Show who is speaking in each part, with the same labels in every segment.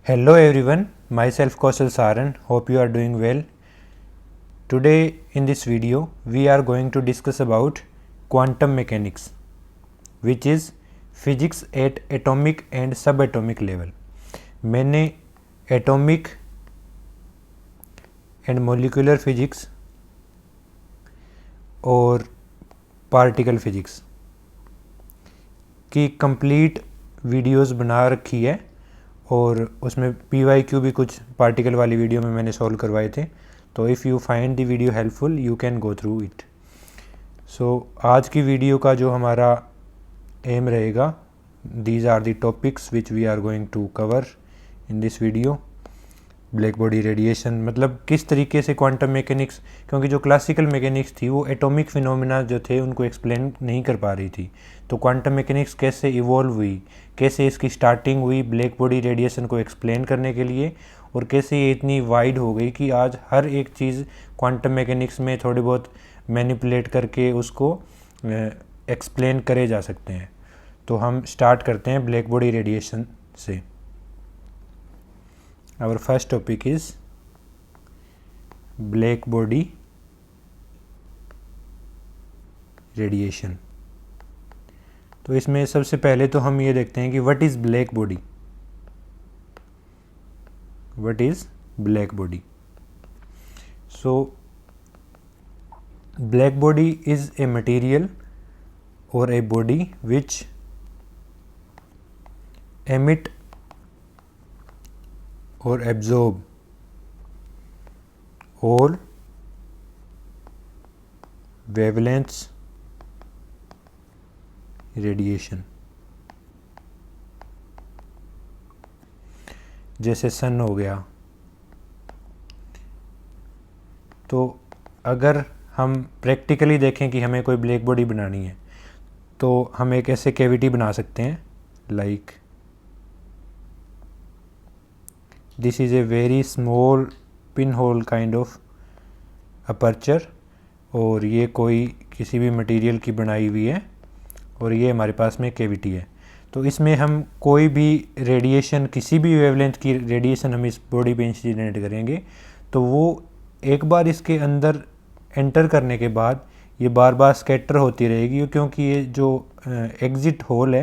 Speaker 1: Hello everyone, myself Kaushal Saran. Hope you are doing well. Today in this video we are going to discuss about quantum mechanics, which is physics at atomic and subatomic level. मैंने atomic and molecular physics और particle physics की complete videos बना रखी है और उसमें PYQ भी कुछ पार्टिकल वाली वीडियो में मैंने सॉल्व करवाए थे. तो if you find the video helpful you can go through it. आज की वीडियो का जो हमारा एम रहेगा, these are the topics which we are going to cover in this video. Black body radiation मतलब किस तरीके से क्वांटम मैकेनिक्स, क्योंकि जो क्लासिकल मैकेनिक्स थी वो एटॉमिक फिनोमेना जो थे उनको एक्सप्लेन नहीं कर पा रही थी. तो क्वांटम मैकेनिक्स कैसे इवॉल्व हुई, कैसे इसकी स्टार्टिंग हुई ब्लैक बॉडी रेडिएशन को एक्सप्लेन करने के लिए, और कैसे ये इतनी वाइड हो गई कि आज हर एक चीज़ क्वांटम मैकेनिक्स में थोड़ी बहुत मैनिपुलेट करके उसको एक्सप्लेन करे जा सकते हैं. तो हम स्टार्ट करते हैं ब्लैक बॉडी रेडिएशन से. Our first topic is black body radiation. तो इसमें सबसे पहले तो हम ये देखते हैं कि what is black body. What is black body? So black body is a material or a body which emit or absorb all wavelengths radiation. जैसे सन हो गया. तो अगर हम प्रैक्टिकली देखें कि हमें कोई ब्लैक बॉडी बनानी है तो हम एक ऐसे कैविटी बना सकते हैं like this is a very small pinhole kind of aperture, और ये कोई किसी भी मटेरियल की बनाई हुई है और ये हमारे पास में कैविटी है. तो इसमें हम कोई भी रेडिएशन, किसी भी वेवलेंथ की रेडिएशन हम इस बॉडी पे इंसिडेंट करेंगे तो वो एक बार इसके अंदर एंटर करने के बाद ये बार बार स्कैटर होती रहेगी, क्योंकि ये जो एग्ज़िट होल है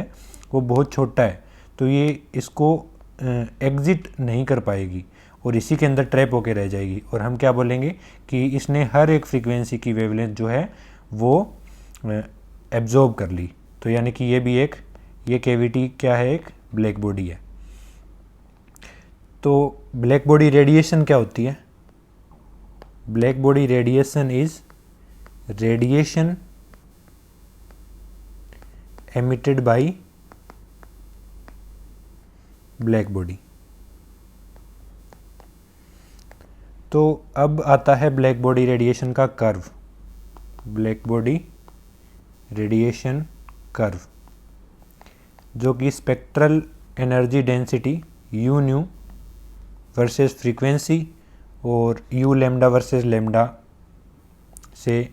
Speaker 1: वो बहुत छोटा है. तो ये इसको एग्ज़िट नहीं कर पाएगी और इसी के अंदर ट्रैप होके रह जाएगी. और हम क्या बोलेंगे कि इसने हर एक फ्रीक्वेंसी की वेवलेंथ जो है वो एब्जॉर्ब कर ली. तो यानी कि ये कैविटी क्या है, एक ब्लैक बॉडी है. तो ब्लैक बॉडी रेडिएशन क्या होती है? Black body radiation is radiation emitted by black body. तो अब आता है ब्लैक बॉडी रेडिएशन का curve. Black body radiation curve जो कि spectral energy density you new versus frequency और यू लेमडा वर्सेस लेमडा से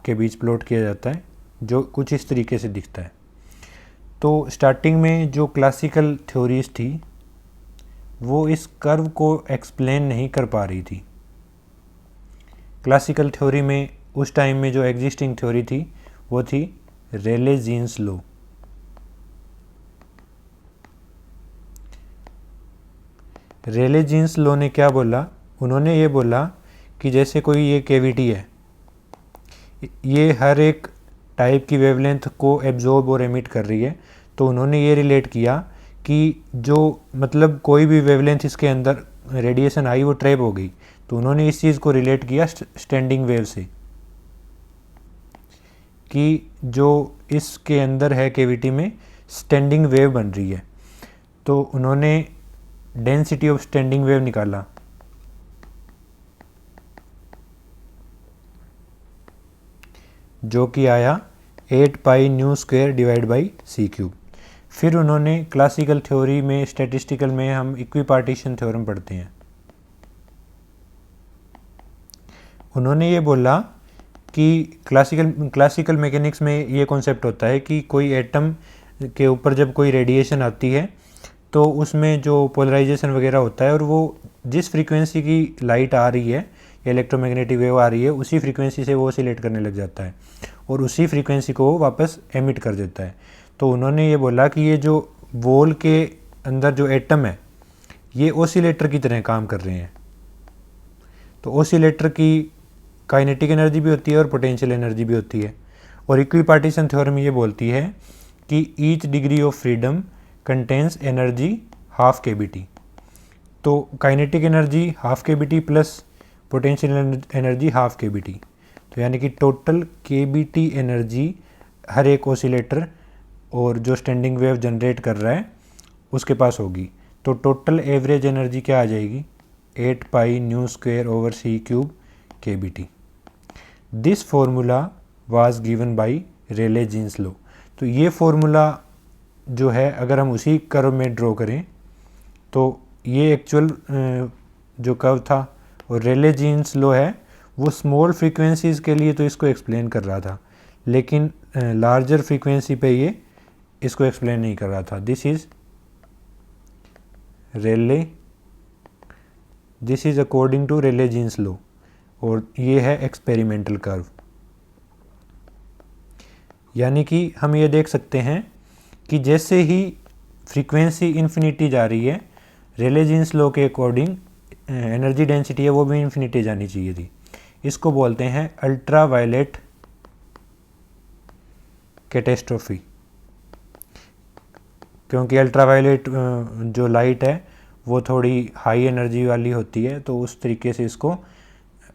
Speaker 1: के बीच प्लॉट किया जाता है, जो कुछ इस तरीके से दिखता है. तो स्टार्टिंग में जो क्लासिकल थ्योरीज थी वो इस कर्व को एक्सप्लेन नहीं कर पा रही थी. क्लासिकल थ्योरी में उस टाइम में जो एग्जिस्टिंग थ्योरी थी वो थी रेले जीन्स लॉ. रेले जीन्स लॉ ने क्या बोला? उन्होंने ये बोला कि जैसे कोई ये कैविटी है, ये हर एक टाइप की वेवलेंथ को एब्जॉर्ब और एमिट कर रही है. तो उन्होंने ये रिलेट किया कि जो मतलब कोई भी वेवलेंथ इसके अंदर रेडिएशन आई वो ट्रैप हो गई. तो उन्होंने इस चीज़ को रिलेट किया स्टैंडिंग वेव से, कि जो इसके अंदर है कैविटी में स्टैंडिंग वेव बन रही है. तो उन्होंने डेंसिटी ऑफ स्टैंडिंग वेव निकाला, जो कि आया 8 pi nu square divide by C cube. फिर उन्होंने क्लासिकल थ्योरी में, स्टैटिस्टिकल में हम इक्विपार्टीशन थ्योरम पढ़ते हैं, उन्होंने ये बोला कि क्लासिकल मैकेनिक्स में ये कॉन्सेप्ट होता है कि कोई एटम के ऊपर जब कोई रेडिएशन आती है तो उसमें जो पोलराइजेशन वगैरह होता है और वो जिस फ्रीक्वेंसी की लाइट आ रही है या इलेक्ट्रोमैग्नेटिक वेव आ रही है उसी फ्रीक्वेंसी से वो ऑसिलेट करने लग जाता है और उसी फ्रीक्वेंसी को वो वापस एमिट कर देता है। तो उन्होंने ये बोला कि ये जो वॉल के अंदर जो एटम है ये ऑसिलेटर की तरह काम कर रहे हैं। तो ऑसिलेटर की काइनेटिक एनर्जी भी होती है और पोटेंशियल एनर्जी भी होती है। और इक्विपार्टीशन थ्योरम ये बोलती है कि each degree of freedom contains energy half KBT। तो kinetic energy half KBT plus potential energy half KBT, तो यानी कि टोटल KBT एनर्जी हर एक ऑसिलेटर और जो स्टैंडिंग वेव जनरेट कर रहा है उसके पास होगी। तो टोटल एवरेज एनर्जी क्या आ जाएगी, 8 pi nu square over C cube KBT। This formula was given by Rayleigh Jeans law. तो ये फॉर्मूला जो है अगर हम उसी कर्व में ड्रॉ करें तो ये एक्चुअल जो कर्व था और रेले जीन्स लॉ है वो स्मॉल फ्रीक्वेंसीज़ के लिए तो इसको एक्सप्लेन कर रहा था, लेकिन लार्जर फ्रीक्वेंसी पे ये इसको एक्सप्लेन नहीं कर रहा था। This is according to Rayleigh Jeans law और ये है एक्सपेरिमेंटल कर्व। यानी कि हम ये देख सकते हैं कि जैसे ही फ्रीक्वेंसी इन्फिनिटी जा रही है रेले जीन्स लॉ के अकॉर्डिंग एनर्जी डेंसिटी है वो भी इन्फिनिटी जानी चाहिए थी। इसको बोलते हैं अल्ट्रा वायलेट कैटेस्ट्रोफी, क्योंकि अल्ट्रा वायलेट जो लाइट है वो थोड़ी हाई एनर्जी वाली होती है, तो उस तरीके से इसको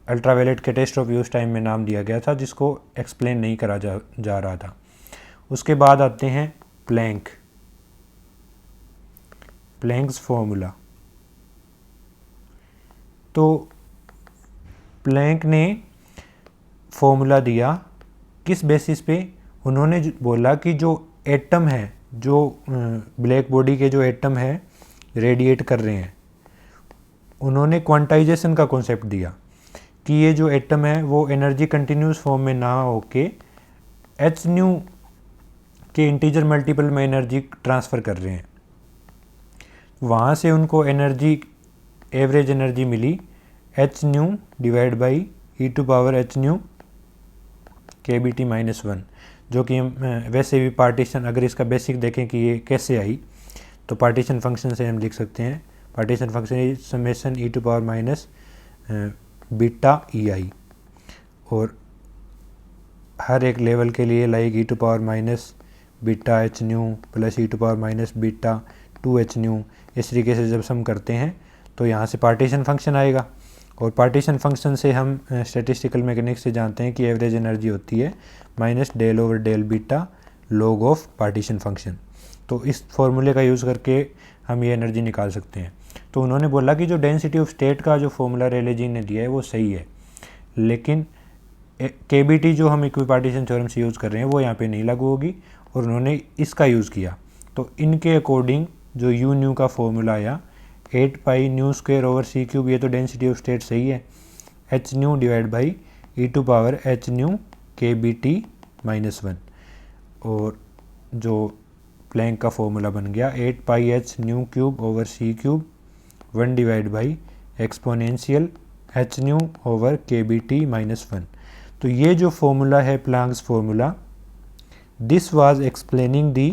Speaker 1: अल्ट्रा वायलेट कैटेस्ट्रोफी उस टाइम में नाम दिया गया था जिसको एक्सप्लेन नहीं करा जा रहा था। उसके बाद आते हैं प्लैंक्स फॉर्मूला। तो प्लैंक ने फॉर्मूला दिया किस बेसिस पे, उन्होंने बोला कि जो एटम है, जो ब्लैक बॉडी के जो एटम है रेडिएट कर रहे हैं, उन्होंने क्वांटाइजेशन का कॉन्सेप्ट दिया कि ये जो एटम है वो एनर्जी कंटिन्यूस फॉर्म में ना होके h न्यू के इंटीजर मल्टीपल में एनर्जी ट्रांसफ़र कर रहे हैं। वहाँ से उनको एनर्जी एवरेज एनर्जी मिली h nu divide by e⁻h nu KBT -1, जो कि हम वैसे भी पार्टीशन अगर इसका बेसिक देखें कि ये कैसे आई तो पार्टीशन फंक्शन से हम लिख सकते हैं। Partition function is summation e⁻ beta EI और हर एक लेवल के लिए like e⁻ beta h new plus e⁻ beta 2h new, इस तरीके से जब सम करते हैं तो यहाँ से पार्टीशन फंक्शन आएगा। और पार्टीशन फंक्शन से हम स्टैटिस्टिकल मैकेनिक्स से जानते हैं कि एवरेज एनर्जी होती है -del/del beta log of partition function. तो इस फॉर्मूले का यूज़ करके हम ये एनर्जी निकाल सकते हैं। तो उन्होंने बोला कि जो डेंसिटी ऑफ स्टेट का जो फॉर्मूला रेले जीन ने दिया है वो सही है, लेकिन KBT जो हम इक्विपार्टीशन थ्योरम से यूज़ कर रहे हैं वो यहाँ पे नहीं लागू होगी, और उन्होंने इसका यूज़ किया। तो इनके अकॉर्डिंग जो U न्यू का फॉर्मूला आया 8 pi nu square over C cube, ये तो डेंसिटी ऑफ स्टेट सही है, h nu divide by e⁻h nu KBT -1, और जो प्लैंक का फॉर्मूला बन गया 8 pi h nu cube over C cube 1 divide by exponential h nu over KBT -1। तो ये जो फॉर्मूला है Planck's formula, this was explaining the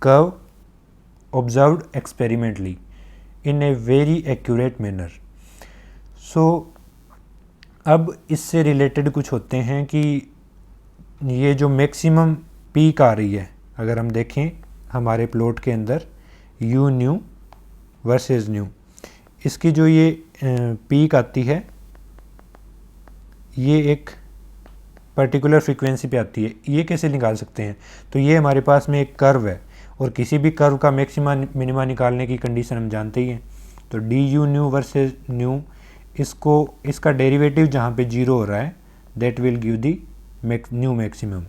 Speaker 1: curve observed experimentally in a very accurate manner. So अब इससे related कुछ होते हैं कि ये जो मैक्सिमम पीक आ रही है, अगर हम देखें हमारे प्लॉट के अंदर U न्यू वर्सेस न्यू, इसकी जो ये पीक आती है ये एक पर्टिकुलर फ्रीक्वेंसी पे आती है। ये कैसे निकाल सकते हैं, तो ये हमारे पास में एक कर्व है और किसी भी कर्व का मैक्सिमा मिनिमा निकालने की कंडीशन हम जानते ही हैं। तो du न्यू वर्सेस न्यू, इसका डेरिवेटिव जहाँ पे 0 हो रहा है that will give the new maximum.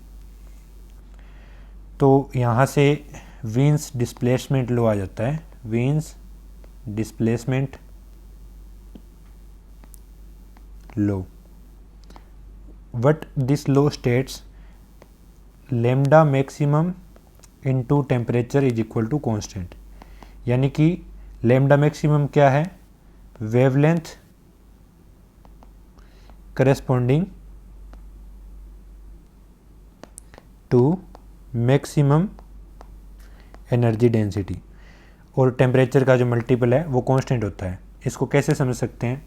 Speaker 1: तो यहाँ से वीन्स डिस्प्लेसमेंट लॉ आ जाता है, Wien's displacement law. What this law states, lambda maximum into temperature is equal to constant। यानी कि लैम्डा मैक्सिमम क्या है, wavelength corresponding to maximum energy density, और टेम्परेचर का जो मल्टीपल है वो कांस्टेंट होता है। इसको कैसे समझ सकते हैं,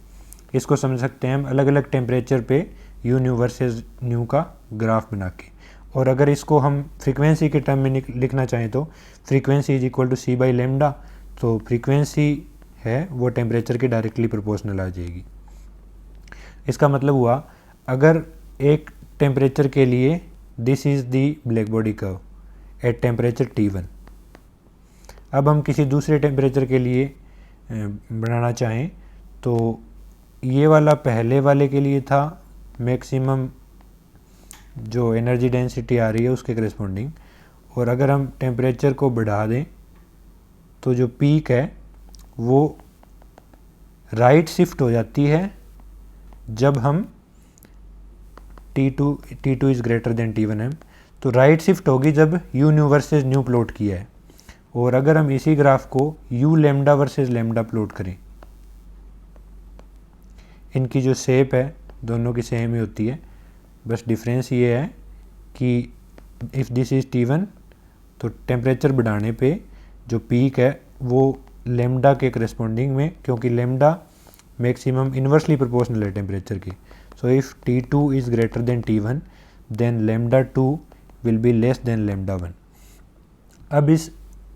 Speaker 1: इसको समझ सकते हैं हम अलग अलग टेम्परेचर पे यू न्यू वर्सेस न्यू का ग्राफ बना के। और अगर इसको हम फ्रीक्वेंसी के टर्म में लिखना चाहें तो frequency is equal to C by lambda, तो फ्रीक्वेंसी है वो टेम्परेचर के डायरेक्टली प्रोपोर्शनल आ जाएगी। इसका मतलब हुआ अगर एक टेम्परेचर के लिए this is the black body curve at temperature T1, अब हम किसी दूसरे टेम्परेचर के लिए बनाना चाहें तो ये वाला पहले वाले के लिए था मैक्सिमम जो एनर्जी डेंसिटी आ रही है उसके करेस्पॉन्डिंग, और अगर हम टेम्परेचर को बढ़ा दें तो जो पीक है वो राइट शिफ्ट हो जाती है जब हम T2 is greater then T1m, तो राइट शिफ्ट होगी जब you new versus new plot किया है। और अगर हम इसी ग्राफ को u lambda versus lambda plot करें, इनकी जो शेप है दोनों की सेम ही होती है, बस डिफरेंस ये है कि इफ़ दिस इज़ T1 तो टेम्परेचर बढ़ाने पे जो पीक है वो लेमडा के करस्पॉन्डिंग में, क्योंकि लेमडा मैक्सिमम इन्वर्सली प्रोपोर्शनल है टेम्परेचर की, so if T2 is greater than T1 then lambda 2 will be less than lambda 1। अब इस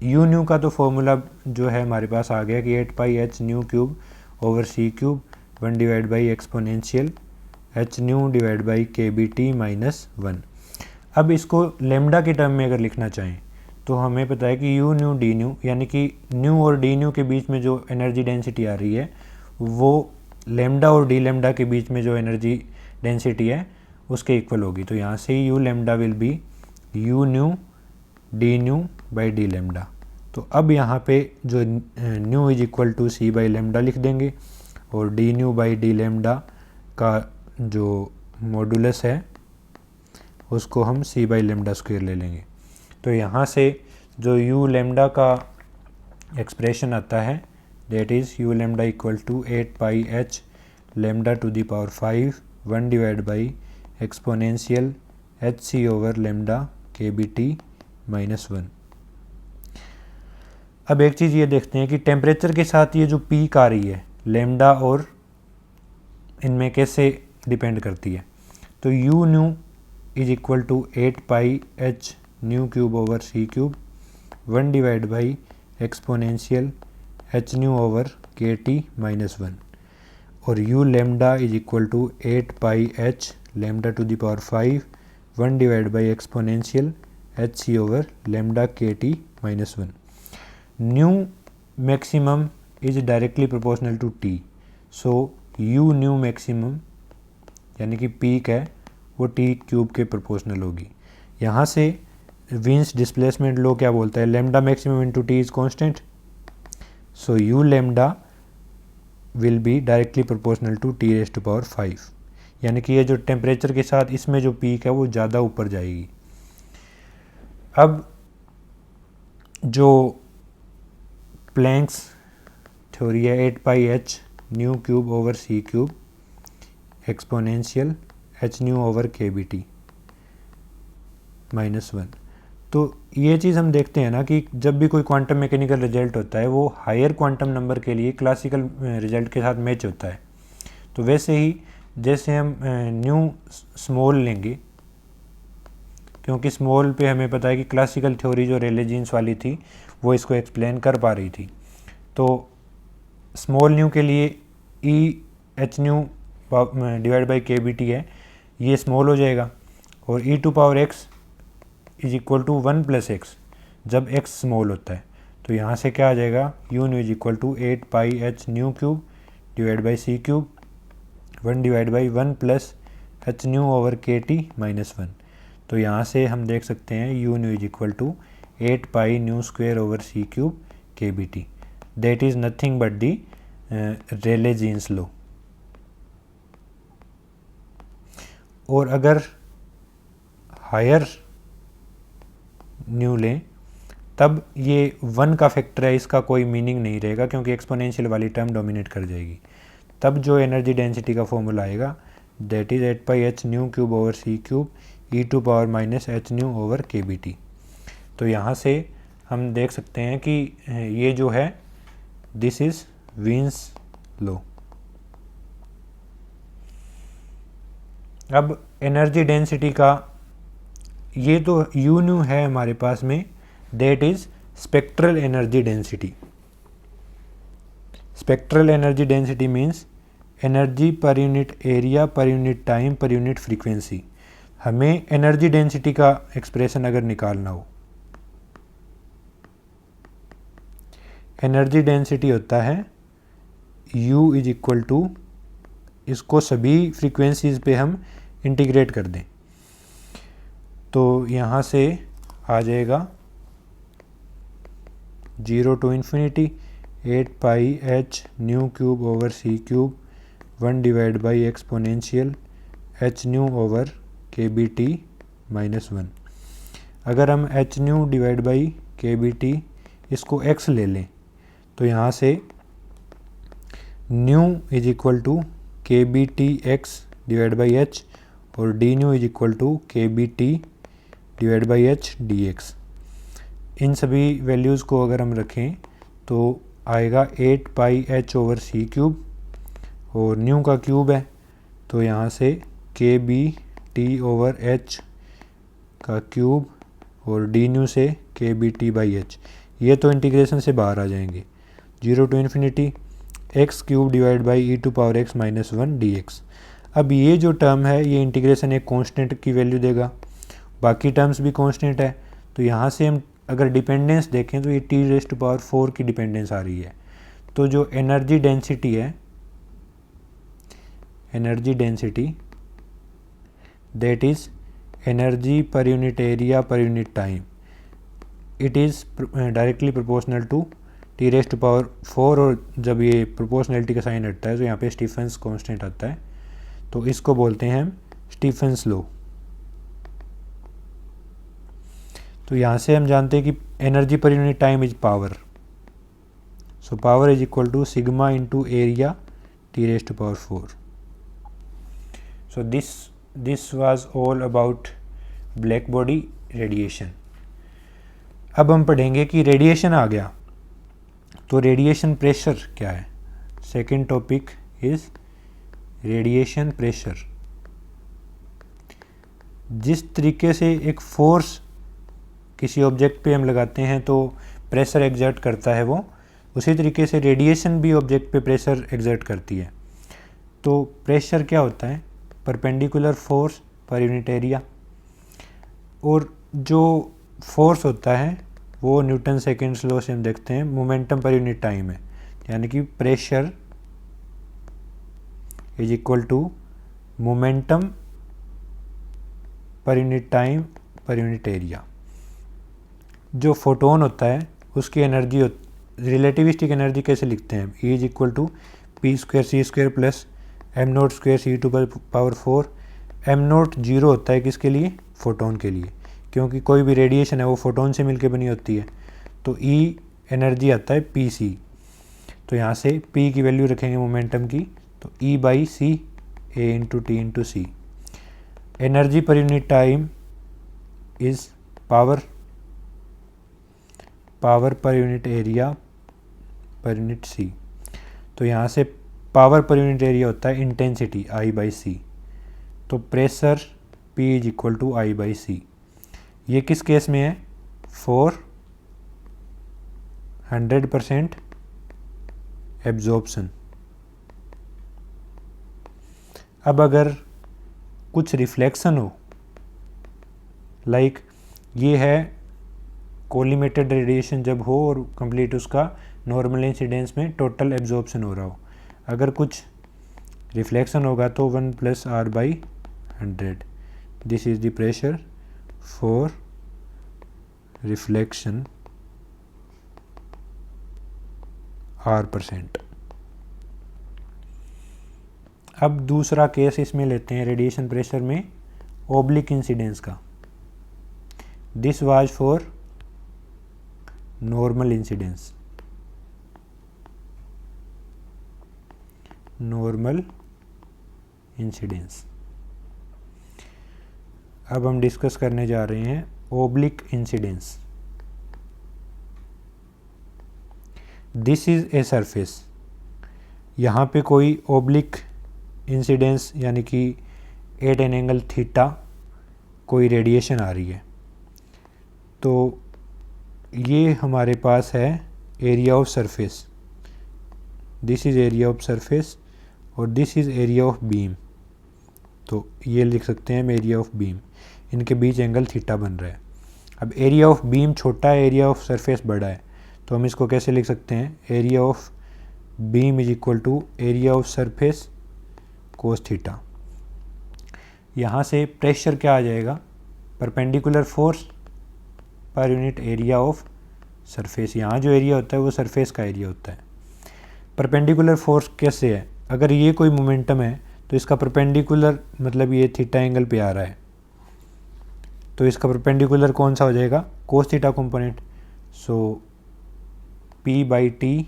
Speaker 1: यू न्यू का तो फॉर्मूला जो है हमारे पास आ गया कि 8 pi H nu cube over C cube 1 divide by exponential H nu divide by K B T minus 1। अब इसको लेमडा के टर्म में अगर लिखना चाहें तो हमें पता है कि यू न्यू डी न्यू, यानी कि न्यू और डी न्यू के बीच में जो एनर्जी डेंसिटी आ रही है वो लेमडा और डी लेमडा के बीच में जो एनर्जी डेंसिटी है उसके इक्वल होगी। तो यहाँ से U lambda will be U nu D nu by D lambda. तो अब यहाँ पे जो nu is equal to C by lambda लिख देंगे, और D nu by D lambda का जो मॉडुलस है उसको हम सी बाई लेमडा स्क्वायर ले लेंगे। तो यहाँ से जो यू लेमडा का एक्सप्रेशन आता है that is U lambda equal to 8 pi H lambda to the power 5 1 divide by exponential H C over lambda K B T minus 1। अब एक चीज़ ये देखते हैं कि टेम्परेचर के साथ ये जो पीक आ रही है लेमडा और इनमें कैसे डिपेंड करती है। तो U nu is equal to 8 pi H nu cube over C cube 1 divide by exponential H nu over K T minus 1, और U lambda is equal to 8 pi H lambda to the power 5 1 divide by exponential H C over lambda K T minus 1। Nu maximum is directly proportional to T, so U nu maximum यानी कि peak है वो T cube के proportional होगी। यहाँ से wins displacement law क्या बोलता है, lambda maximum into T is constant, so U lambda will be directly proportional to T raise to power 5, यानी कि ये जो टेम्परेचर के साथ इसमें जो पीक है वो ज़्यादा ऊपर जाएगी। अब जो प्लैंक्स थ्योरी है 8 pi H nu cube over C cube exponential H nu over K B T minus 1, तो ये चीज़ हम देखते हैं ना कि जब भी कोई क्वांटम मैकेनिकल रिजल्ट होता है वो हायर क्वांटम नंबर के लिए क्लासिकल रिजल्ट के साथ मैच होता है। तो वैसे ही जैसे हम न्यू स्मॉल लेंगे, क्योंकि स्मॉल पे हमें पता है कि क्लासिकल थ्योरी जो रेले जीन्स वाली थी वो इसको एक्सप्लेन कर पा रही थी, तो स्मॉल न्यू के लिए E H nu divide by K B T है, ये स्मॉल हो जाएगा, और E to power X is equal to 1 plus X जब एक्स स्मॉल होता है। तो यहाँ से क्या आ जाएगा, U nu is equal to 8 pi H nu cube divide by C cube 1 divide by 1 plus H nu over K T minus 1। तो यहाँ से हम देख सकते हैं U nu is equal to 8 pi nu square over C cube K B T, that is nothing but the Rayleigh Jeans law. और अगर higher new लें तब ये 1 का फैक्टर है, इसका कोई मीनिंग नहीं रहेगा क्योंकि एक्सपोनेंशियल वाली टर्म डोमिनेट कर जाएगी। तब जो एनर्जी डेंसिटी का फॉर्मूला आएगा that is 8πh nu cube over C cube e⁻⁻h nu over kBt। तो यहाँ से हम देख सकते हैं कि ये जो है दिस इज़ वीन्स लॉ। अब एनर्जी डेंसिटी का ये तो यू न्यू है हमारे पास में, that is spectral energy density. Spectral energy density means energy per unit area per unit time per unit frequency. हमें एनर्जी डेंसिटी का एक्सप्रेशन अगर निकालना हो, एनर्जी डेंसिटी होता है U इज इक्वल टू, इसको सभी फ्रीक्वेंसीज पे हम इंटीग्रेट कर दें तो यहाँ से आ जाएगा 0 to ∞ 8πh nu cube over C cube 1 divide by exponential h nu over kBt minus 1। अगर हम h nu divide by kBt इसको x ले लें तो यहाँ से nu is equal to kBt x divide by h और D nu is equal to kBt divide by h dx। इन सभी वैल्यूज़ को अगर हम रखें तो आएगा 8πh ओवर सी क्यूब और न्यू का क्यूब है तो यहाँ से kBt ओवर h का क्यूब और डी न्यू से kBt बाई h, ये तो इंटीग्रेशन से बाहर आ जाएंगे। 0 to ∞ x cube divide by e⁻x minus 1 dx। अब ये जो टर्म है ये इंटीग्रेशन एक कांस्टेंट की वैल्यू देगा, बाकी टर्म्स भी कांस्टेंट है। तो यहाँ से हम अगर डिपेंडेंस देखें तो ये t⁴ की डिपेंडेंस आ रही है। तो जो एनर्जी डेंसिटी है, energy density that is energy per unit area per unit time, it is directly proportional to t⁴ और जब ये प्रोपोर्शनलिटी का साइन हटता है तो यहाँ पे स्टीफेंस कांस्टेंट आता है, तो इसको बोलते हैं हम स्टीफेंस लॉ। तो यहाँ से हम जानते हैं कि energy per unit time is power, so power is equal to sigma into area t⁴। So this was all about black body radiation. अब हम पढ़ेंगे कि रेडिएशन आ गया तो रेडिएशन प्रेशर क्या है। Second topic is radiation pressure. जिस तरीके से एक फोर्स किसी ऑब्जेक्ट पे हम लगाते हैं तो प्रेशर एग्जर्ट करता है वो, उसी तरीके से रेडिएशन भी ऑब्जेक्ट पे प्रेशर एग्जर्ट करती है। तो प्रेशर क्या होता है, perpendicular force per unit area, और जो फोर्स होता है वो न्यूटन सेकेंड्स लॉ से हम देखते हैं मोमेंटम पर यूनिट टाइम है, यानी कि pressure is equal to momentum per unit time per unit area. जो फोटोन होता है उसकी एनर्जी, रिलेटिविस्टिक एनर्जी कैसे लिखते हैं, E is equal to p²c² plus m0² c⁴। m0 zero होता है किसके लिए, फोटोन के लिए, क्योंकि कोई भी रेडिएशन है वो फोटोन से मिलकर बनी होती है। तो E एनर्जी आता है pc, तो यहाँ से p की वैल्यू रखेंगे मोमेंटम की, तो E by C a into T into C. Energy per unit time is power, power per unit area per unit C. तो यहाँ से पावर पर यूनिट एरिया होता है इंटेंसिटी I बाई सी, तो pressure P is equal to I by C. ये किस case में है, फॉर 100% एब्जॉर्प्शन। अब अगर कुछ रिफ्लेक्शन हो, लाइक ये है कोलिमेटेड रेडिएशन जब हो और कंप्लीट उसका नॉर्मल इंसिडेंस में टोटल एब्जॉर्प्शन हो रहा हो, अगर कुछ रिफ्लेक्शन होगा तो 1 + R/100। This is the pressure for reflection R%। अब दूसरा केस इसमें लेते हैं रेडिएशन प्रेशर में ओब्लिक इंसिडेंस का। This was for normal incidence, normal incidence. अब हम डिस्कस करने जा रहे हैं oblique incidence. This is a surface, यहाँ पे कोई ओब्लिक इंसिडेंस यानी कि एट एन एंगल थीटा कोई रेडिएशन आ रही है, तो ये हमारे पास है area of surface. This is area of surface और this is area of beam. तो ये लिख सकते हैं हम एरिया ऑफ बीम, इनके बीच एंगल थीटा बन रहा है। अब एरिया ऑफ बीम छोटा है, एरिया ऑफ सरफेस बड़ा है, तो हम इसको कैसे लिख सकते हैं, area of beam is equal to area of surface cos theta. यहाँ से प्रेशर क्या आ जाएगा, perpendicular force per unit area of surface. यहाँ जो एरिया होता है वो सरफेस का एरिया होता है। परपेंडिकुलर फोर्स कैसे है, अगर ये कोई मोमेंटम है तो इसका परपेंडिकुलर मतलब ये थीटा एंगल पे आ रहा है, तो इसका परपेंडिकुलर कौन सा हो जाएगा, cos theta component. So P by T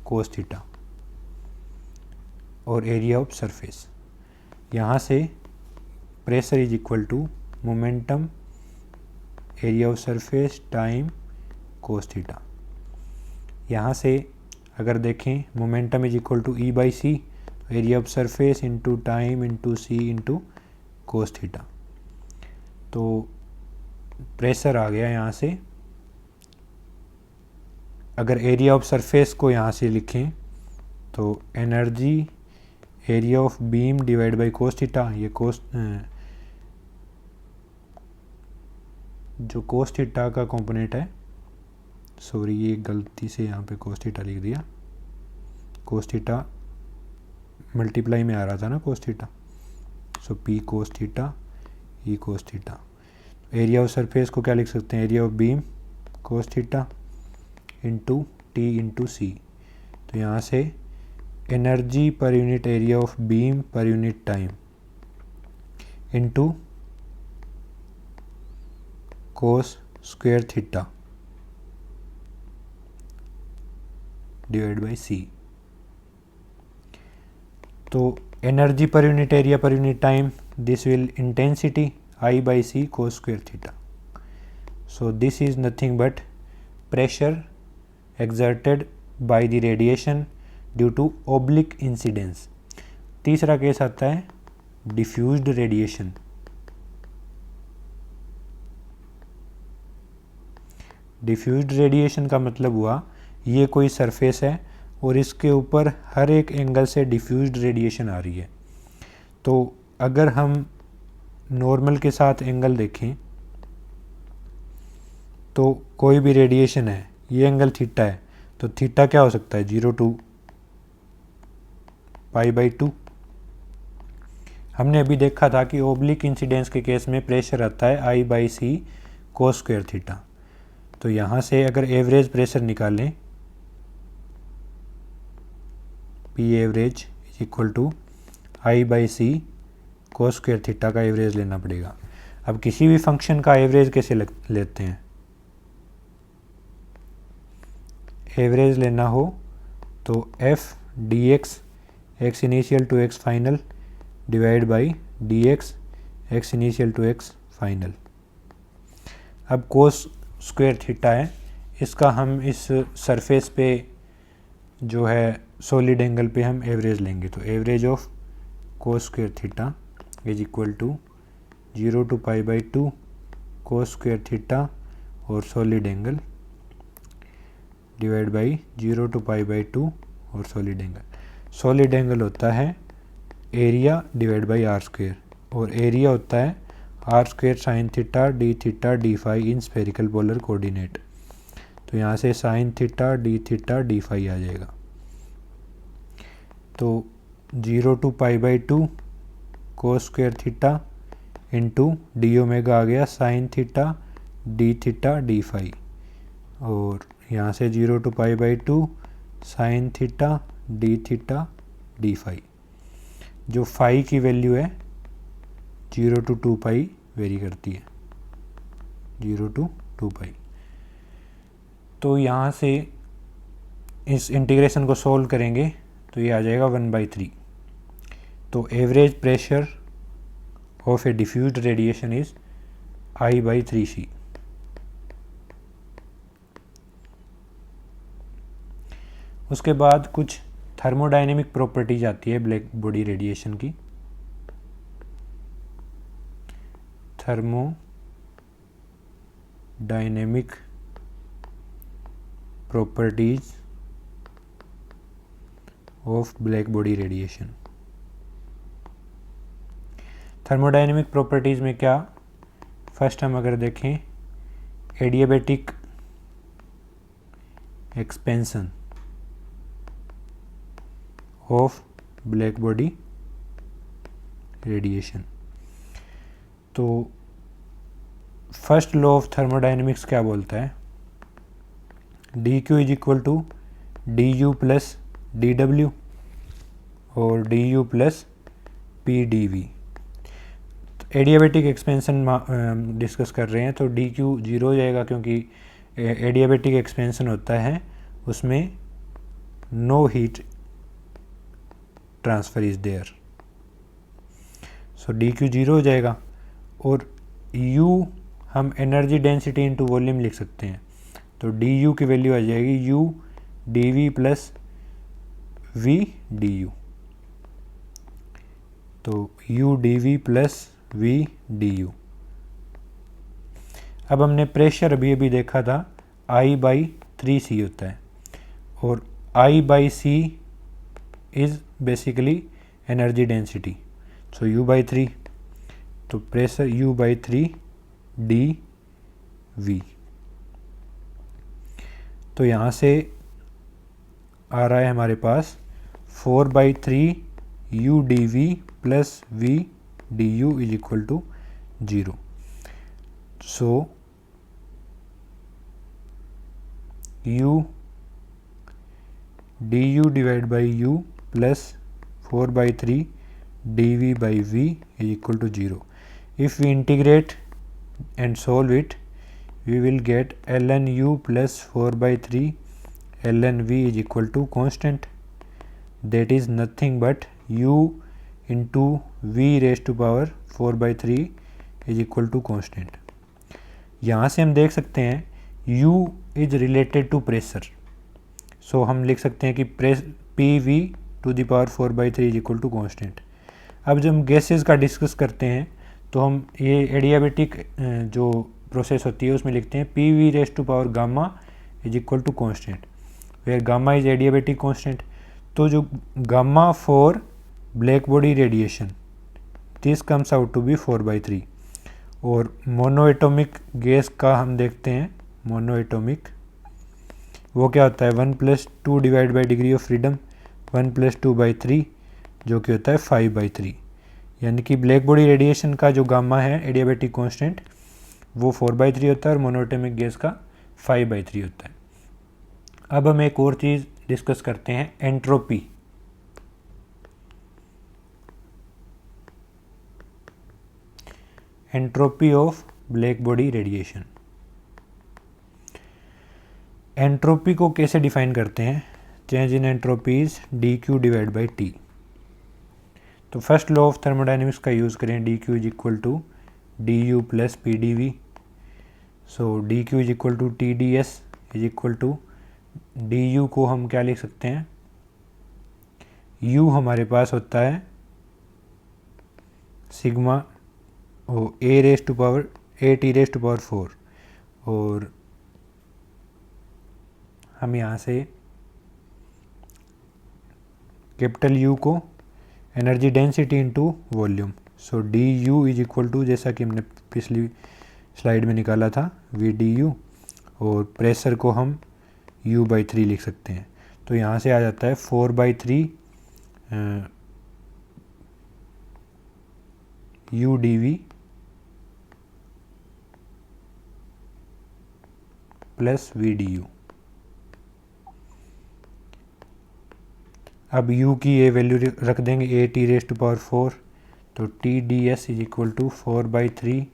Speaker 1: cos theta और एरिया ऑफ सरफेस। यहाँ से pressure is equal to momentum area of surface time cos theta. यहाँ से अगर देखें momentum is equal to E by C, area of surface into time into C into cos theta. तो pressure आ गया यहाँ से। अगर एरिया ऑफ सरफेस को यहाँ से लिखें तो energy area of beam divide by cos theta, ये कोस जो कोस थीटा का कंपोनेंट है, सॉरी ये गलती से यहाँ पे कोस थीटा लिख दिया, कोस थीटा मल्टीप्लाई में आ रहा था ना cos theta, so P cos theta E cos theta. Area of surface को क्या लिख सकते हैं, area of beam cos theta into T into C. तो यहाँ से energy per unit area of beam per unit time into cos square theta divide by C. तो energy per unit area per unit time, this will intensity I by C cos square theta. So this is nothing but pressure exerted by the radiation due to oblique incidence। तीसरा case आता है diffused radiation। Diffused radiation का मतलब हुआ ये कोई surface है और इसके ऊपर हर एक एंगल से डिफ्यूज्ड रेडिएशन आ रही है। तो अगर हम नॉर्मल के साथ एंगल देखें तो कोई भी रेडिएशन है, ये एंगल थीटा है, तो थीटा क्या हो सकता है, 0 टू पाई बाई 2। हमने अभी देखा था कि ओब्लिक इंसिडेंस के केस में प्रेशर आता है I by C cos square theta. तो यहाँ से अगर एवरेज प्रेशर निकालें, P average is equal to I by C cos square theta का एवरेज लेना पड़ेगा। अब किसी भी फंक्शन का एवरेज कैसे लेते हैं, एवरेज लेना हो तो f dx x initial to x final divide by dx x initial to x final. अब कोस स्क्वायर थीटा है, इसका हम इस सरफेस पे जो है सॉलिड एंगल पे हम एवरेज लेंगे। तो average of cos square theta is equal to 0 to pi by 2 cos square theta और solid angle divide by 0 to pi by 2 और सॉलिड एंगल। सॉलिड एंगल होता है area divide by R square और area होता है R square sine theta D phi in spherical polar coordinate. तो यहाँ से साइन थीटा डी फाई आ जाएगा। तो 0 to pi by 2 cos square theta into D omega आ गया साइन थीटा डी फाई, और यहाँ से 0 to pi by 2 sine theta D phi. जो फाई की वैल्यू है 0 टू 2 पाई वेरी करती है, 0 टू 2 पाई। तो यहाँ से इस इंटीग्रेशन को सोल्व करेंगे तो ये आ जाएगा 1/3। तो average pressure of a diffused radiation is I/3C। उसके बाद कुछ थर्मोडायनेमिक प्रॉपर्टीज आती है ब्लैक बॉडी रेडिएशन की। Thermodynamic properties of black body radiation. Thermodynamic properties में क्या, फर्स्ट हम अगर देखें adiabatic expansion of black body radiation. तो फर्स्ट लॉ ऑफ थर्मोडायनेमिक्स क्या बोलता है, dq is equal to du plus dw और du plus pdv। Adiabatic expansion discuss कर रहे हैं तो dq जीरो हो जाएगा, क्योंकि एडियाबैटिक एक्सपेंशन होता है उसमें no heat transfer is there, so dq zero हो जाएगा। और u हम एनर्जी डेंसिटी इनटू वॉल्यूम लिख सकते हैं, तो du की वैल्यू आ जाएगी u dv plus v du। तो u dv plus v du। अब हमने प्रेशर अभी देखा था I/3C होता है, और I/C is basically energy density, so U/3, तो प्रेशर U/3 dV। तो यहाँ से आ रहा है हमारे पास 4/3 U dV plus V du is equal to 0। So U du divide by U plus 4/3 dV by V is equal to 0. If we integrate and solve it, we will get ln U plus 4/3 ln V is equal to constant, that is nothing but U into V raised to power 4/3 is equal to constant। यहाँ से हम देख सकते हैं U is related to pressure, so हम लिख सकते हैं कि PV to the power 4/3 is equal to constant। अब जब हम गैसेस का डिस्कस करते हैं तो हम ये एडियाबैटिक जो प्रोसेस होती है उसमें लिखते हैं PV raised to power gamma is equal to constant, where gamma is adiabatic constant. तो जो gamma for black body radiation this comes out to be 4/3। और मोनोएटॉमिक गैस का हम देखते हैं, मोनोएटॉमिक वो क्या होता है 1+2 divide by degree of freedom 1+2/3 जो कि होता है 5/3। यानी कि ब्लैक बॉडी रेडिएशन का जो गामा है एडियाबैटिक कांस्टेंट वो 4/3 होता है और मोनोएटॉमिक गैस का 5/3 होता है। अब हम एक और चीज़ डिस्कस करते हैं, entropy. Entropy of black body radiation. Entropy को कैसे डिफाइन करते हैं, change in entropy is dq divide by T. तो फर्स्ट लॉ ऑफ थर्मोडायनेमिक्स का यूज़ करें, dq is equal to du plus pdv। So dq is equal to tds is equal to du को हम क्या लिख सकते हैं, u हमारे पास होता है sigma a raise to power at raise to power 4, और हम यहाँ से कैपिटल U को energy density into volume, so du is equal to जैसा कि हमने पिछली स्लाइड में निकाला था VDU, और प्रेशर को हम U/3 लिख सकते हैं। तो यहाँ से आ जाता है 4/3 U dV प्लस VDU। अब U की ये वैल्यू रख देंगे at रेज टू पावर 4, तो TDS is equal to 4/3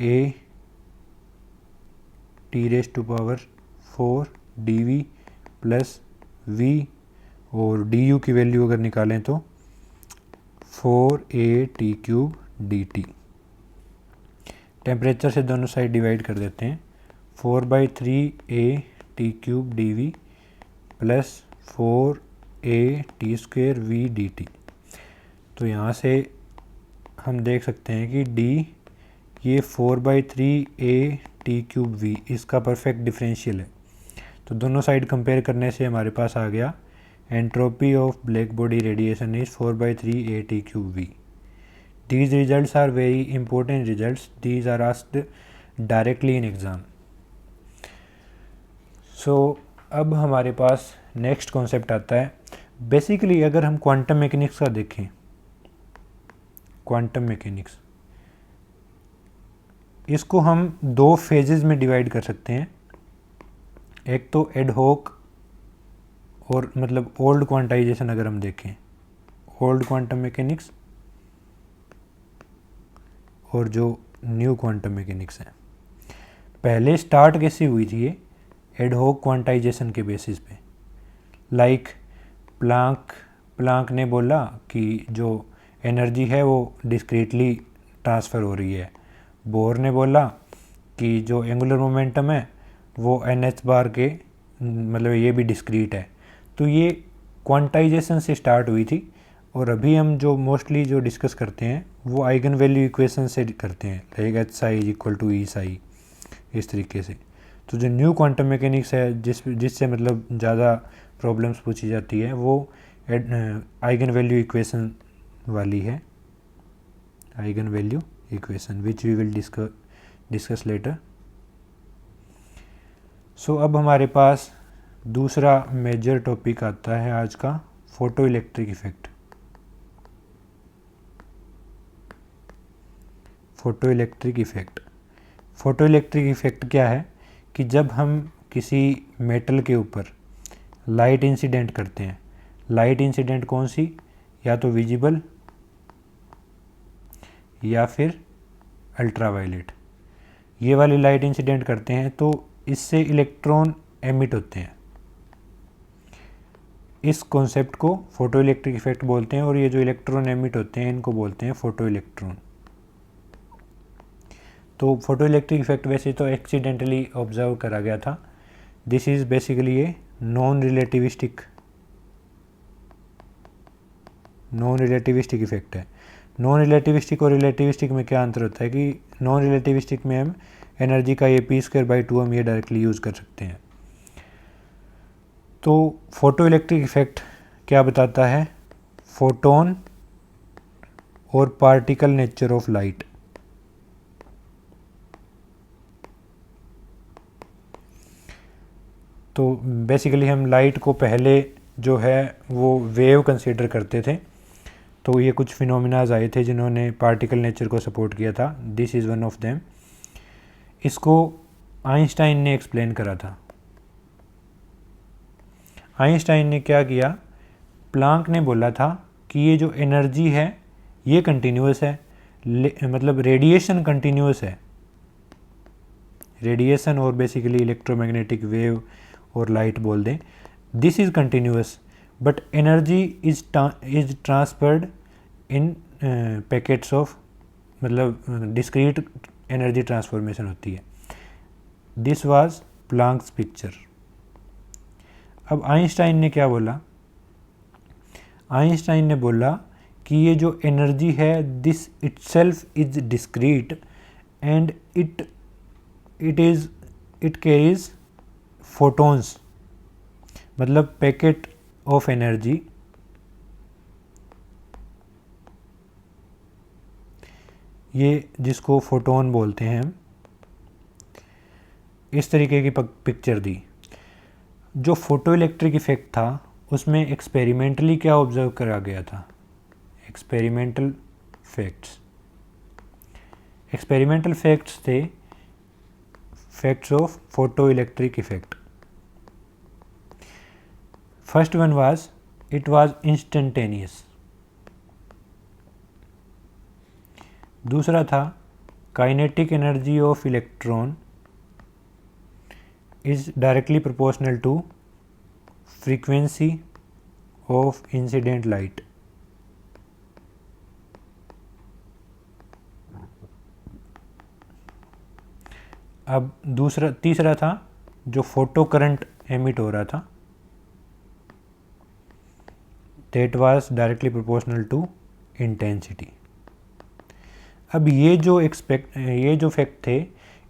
Speaker 1: AT raise to power 4dv plus v, और du की वैल्यू अगर निकालें तो 4at³ dt। टेम्परेचर से दोनों साइड डिवाइड कर देते हैं, 4/3at³ dv plus 4at² v dt। तो यहाँ से हम देख सकते हैं कि d ये 4/3at³ v इसका परफेक्ट डिफरेंशियल है। तो दोनों साइड कंपेयर करने से हमारे पास आ गया entropy of black body radiation is 4/3at³ v। These results are very important results. These are asked directly in exam. So अब हमारे पास नेक्स्ट कॉन्सेप्ट आता है। बेसिकली अगर हम क्वांटम मैकेनिक्स का देखें, क्वांटम मैकेनिक्स इसको हम दो फेजेस में डिवाइड कर सकते हैं। एक तो एडहॉक और मतलब ओल्ड क्वांटाइजेशन, अगर हम देखें ओल्ड क्वांटम मैकेनिक्स और जो न्यू क्वांटम मैकेनिक्स है। पहले स्टार्ट कैसी हुई थी ये एडहॉक क्वांटाइजेशन के बेसिस पे। लाइक प्लांक ने बोला कि जो एनर्जी है वो डिस्क्रीटली ट्रांसफ़र हो रही है। बोर ने बोला कि जो एंगुलर मोमेंटम है वो NH बार के मतलब ये भी डिस्क्रीट है। तो ये क्वांटाइजेशन से स्टार्ट हुई थी, और अभी हम जो मोस्टली जो डिस्कस करते हैं वो आइगन वैल्यू इक्वेशन से करते हैं, like H psi = E psi, इस तरीके से। तो जो न्यू क्वांटम मैकेनिक्स है जिससे मतलब ज़्यादा प्रॉब्लम्स पूछी जाती है वो आइगन वैल्यू इक्वेशन वाली है, eigen value equation which we will discuss later. So अब हमारे पास दूसरा मेजर टॉपिक आता है आज का, photo electric effect. Photo electric effect, photo electric effect क्या है कि जब हम किसी मेटल के ऊपर लाइट इंसिडेंट करते हैं, लाइट इंसिडेंट कौन सी, या तो विजिबल या फिर अल्ट्रावायलेट, ये वाली लाइट इंसिडेंट करते हैं तो इससे इलेक्ट्रॉन एमिट होते हैं। इस कॉन्सेप्ट को फोटो इलेक्ट्रिक इफेक्ट बोलते हैं, और ये जो इलेक्ट्रॉन एमिट होते हैं इनको बोलते हैं फोटो इलेक्ट्रॉन। तो फोटो इलेक्ट्रिक इफेक्ट वैसे तो एक्सीडेंटली ऑब्जर्व करा गया था। This is basically a non relativistic effect है। नॉन रिलेटिविस्टिक और रिलेटिविस्टिक में क्या अंतर होता है कि नॉन रिलेटिविस्टिक में हम एनर्जी का ये p² हम ये डायरेक्टली यूज़ कर सकते हैं। तो फोटो इलेक्ट्रिक इफेक्ट क्या बताता है, फोटोन और पार्टिकल नेचर ऑफ लाइट। तो बेसिकली हम लाइट को पहले जो है वो वेव कंसीडर करते थे, तो ये कुछ फिनोमिनाज आए थे जिन्होंने पार्टिकल नेचर को सपोर्ट किया था। This is one of them. इसको आइंस्टाइन ने एक्सप्लेन करा था। आइंस्टाइन ने क्या किया, प्लांक ने बोला था कि ये जो एनर्जी है ये कंटिन्यूस है, मतलब रेडिएशन कंटिन्यूस है, रेडिएशन और बेसिकली इलेक्ट्रोमैग्नेटिक वेव और लाइट बोल दें, this is continuous, but energy is transferred in packets of, मतलब डिस्क्रीट एनर्जी ट्रांसफॉर्मेशन होती है। This was Planck's picture. अब आइंस्टाइन ने क्या बोला, आइंस्टाइन ने बोला कि ये जो एनर्जी है this itself is discrete and it carries photons, मतलब पैकेट ऑफ एनर्जी, ये जिसको फोटोन बोलते हैं हम, इस तरीके की पिक्चर दी। जो फोटो इलेक्ट्रिक इफेक्ट था उसमें एक्सपेरिमेंटली क्या ऑब्जर्व करा गया था, एक्सपेरिमेंटल फैक्ट्स थे, facts of photo electric effect. First one was it was instantaneous. दूसरा था kinetic energy of electron is directly proportional to frequency of incident light. अब तीसरा था जो फोटो करंट एमिट हो रहा था, that was directly proportional to intensity. अब ये जो फैक्ट थे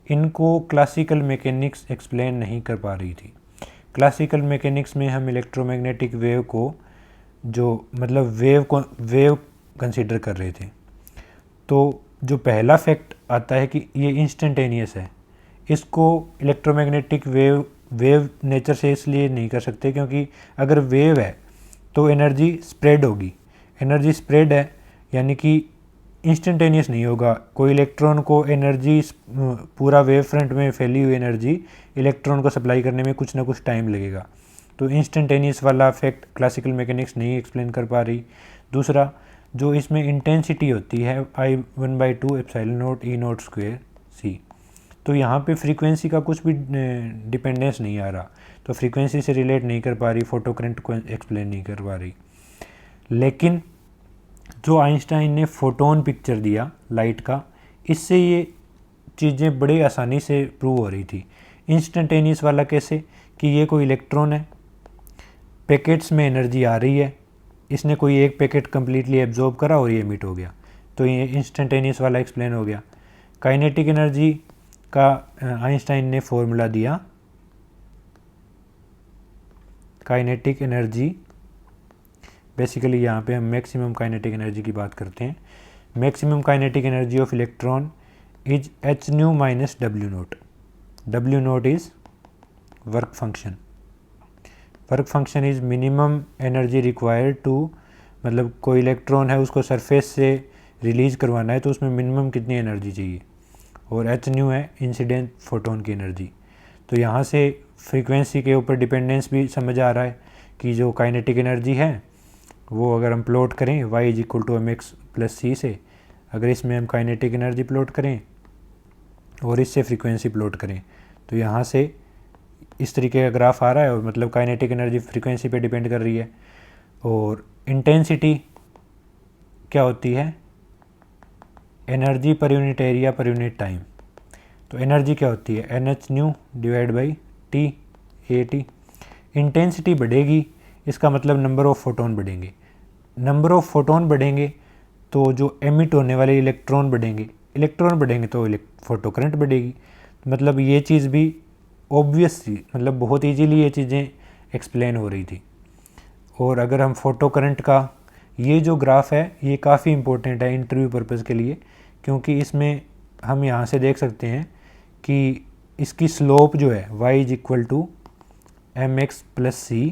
Speaker 1: इनको क्लासिकल मैकेनिक्स एक्सप्लेन नहीं कर पा रही थी। क्लासिकल मैकेनिक्स में हम इलेक्ट्रोमैग्नेटिक वेव को वेव कंसीडर कर रहे थे। तो जो पहला फैक्ट आता है कि ये इंस्टेंटेनियस है, इसको इलेक्ट्रोमैग्नेटिक वेव नेचर से इसलिए नहीं कर सकते क्योंकि अगर वेव है तो एनर्जी स्प्रेड होगी। एनर्जी स्प्रेड है यानी कि इंस्टेंटेनियस नहीं होगा। कोई इलेक्ट्रॉन को एनर्जी पूरा वेव फ्रंट में फैली हुई एनर्जी इलेक्ट्रॉन को सप्लाई करने में कुछ ना कुछ टाइम लगेगा। तो इंस्टेंटेनियस वाला फैक्ट क्लासिकल मैकेनिक्स नहीं एक्सप्लेन कर पा रही। दूसरा जो इसमें इंटेंसिटी होती है I1/2 epsilon not E not square C, तो यहाँ पे फ्रीक्वेंसी का कुछ भी डिपेंडेंस नहीं आ रहा, तो फ्रीक्वेंसी से रिलेट नहीं कर पा रही, फोटो करंट को एक्सप्लेन नहीं कर पा रही। लेकिन जो आइंस्टाइन ने फोटोन पिक्चर दिया लाइट का, इससे ये चीज़ें बड़ी आसानी से प्रूव हो रही थी। इंस्टेंटेनियस वाला कैसे कि ये कोई इलेक्ट्रॉन है, पैकेट्स में एनर्जी आ रही है, इसने कोई एक पैकेट कम्प्लीटली एब्जॉर्ब करा और ये एमिट हो गया, तो ये इंस्टेंटेनियस वाला एक्सप्लेन हो गया। काइनेटिक एनर्जी का आइंस्टाइन ने फॉर्मूला दिया, काइनेटिक एनर्जी बेसिकली यहाँ पे हम मैक्सिमम काइनेटिक एनर्जी की बात करते हैं। Maximum kinetic energy of electron is h nu minus W naught. W naught is work function. Work function is minimum energy required to, मतलब कोई इलेक्ट्रॉन है उसको सरफेस से रिलीज करवाना है तो उसमें मिनिमम कितनी एनर्जी चाहिए, और h nu है इंसिडेंट फोटोन की एनर्जी। तो यहाँ से फ्रीक्वेंसी के ऊपर डिपेंडेंस भी समझ आ रहा है कि जो काइनेटिक एनर्जी है वो अगर हम प्लॉट करें y is equal to mx+c से, अगर इसमें हम काइनेटिक एनर्जी प्लॉट करें और इससे फ्रीक्वेंसी प्लॉट करें तो यहाँ से इस तरीके का ग्राफ आ रहा है, और मतलब काइनेटिक एनर्जी फ्रीक्वेंसी पे डिपेंड कर रही है। और इंटेंसिटी क्या होती है, energy per unit area per unit time. तो एनर्जी क्या होती है NH nu divide by T AT। Intensity बढ़ेगी इसका मतलब नंबर ऑफ़ फोटोन बढ़ेंगे, नंबर ऑफ़ फोटोन बढ़ेंगे तो जो एमिट होने वाले इलेक्ट्रॉन बढ़ेंगे तो फोटो करंट बढ़ेगी। मतलब ये चीज़ भी ऑब्वियस थी, मतलब बहुत ईजीली ये चीज़ें एक्सप्लेन हो रही थी। और अगर हम फोटो करंट का ये जो ग्राफ है ये काफ़ी इंपॉर्टेंट है इंटरव्यू पर्पज़ के लिए, क्योंकि इसमें हम यहाँ से देख सकते हैं कि इसकी स्लोप जो है y is equal to mx+c,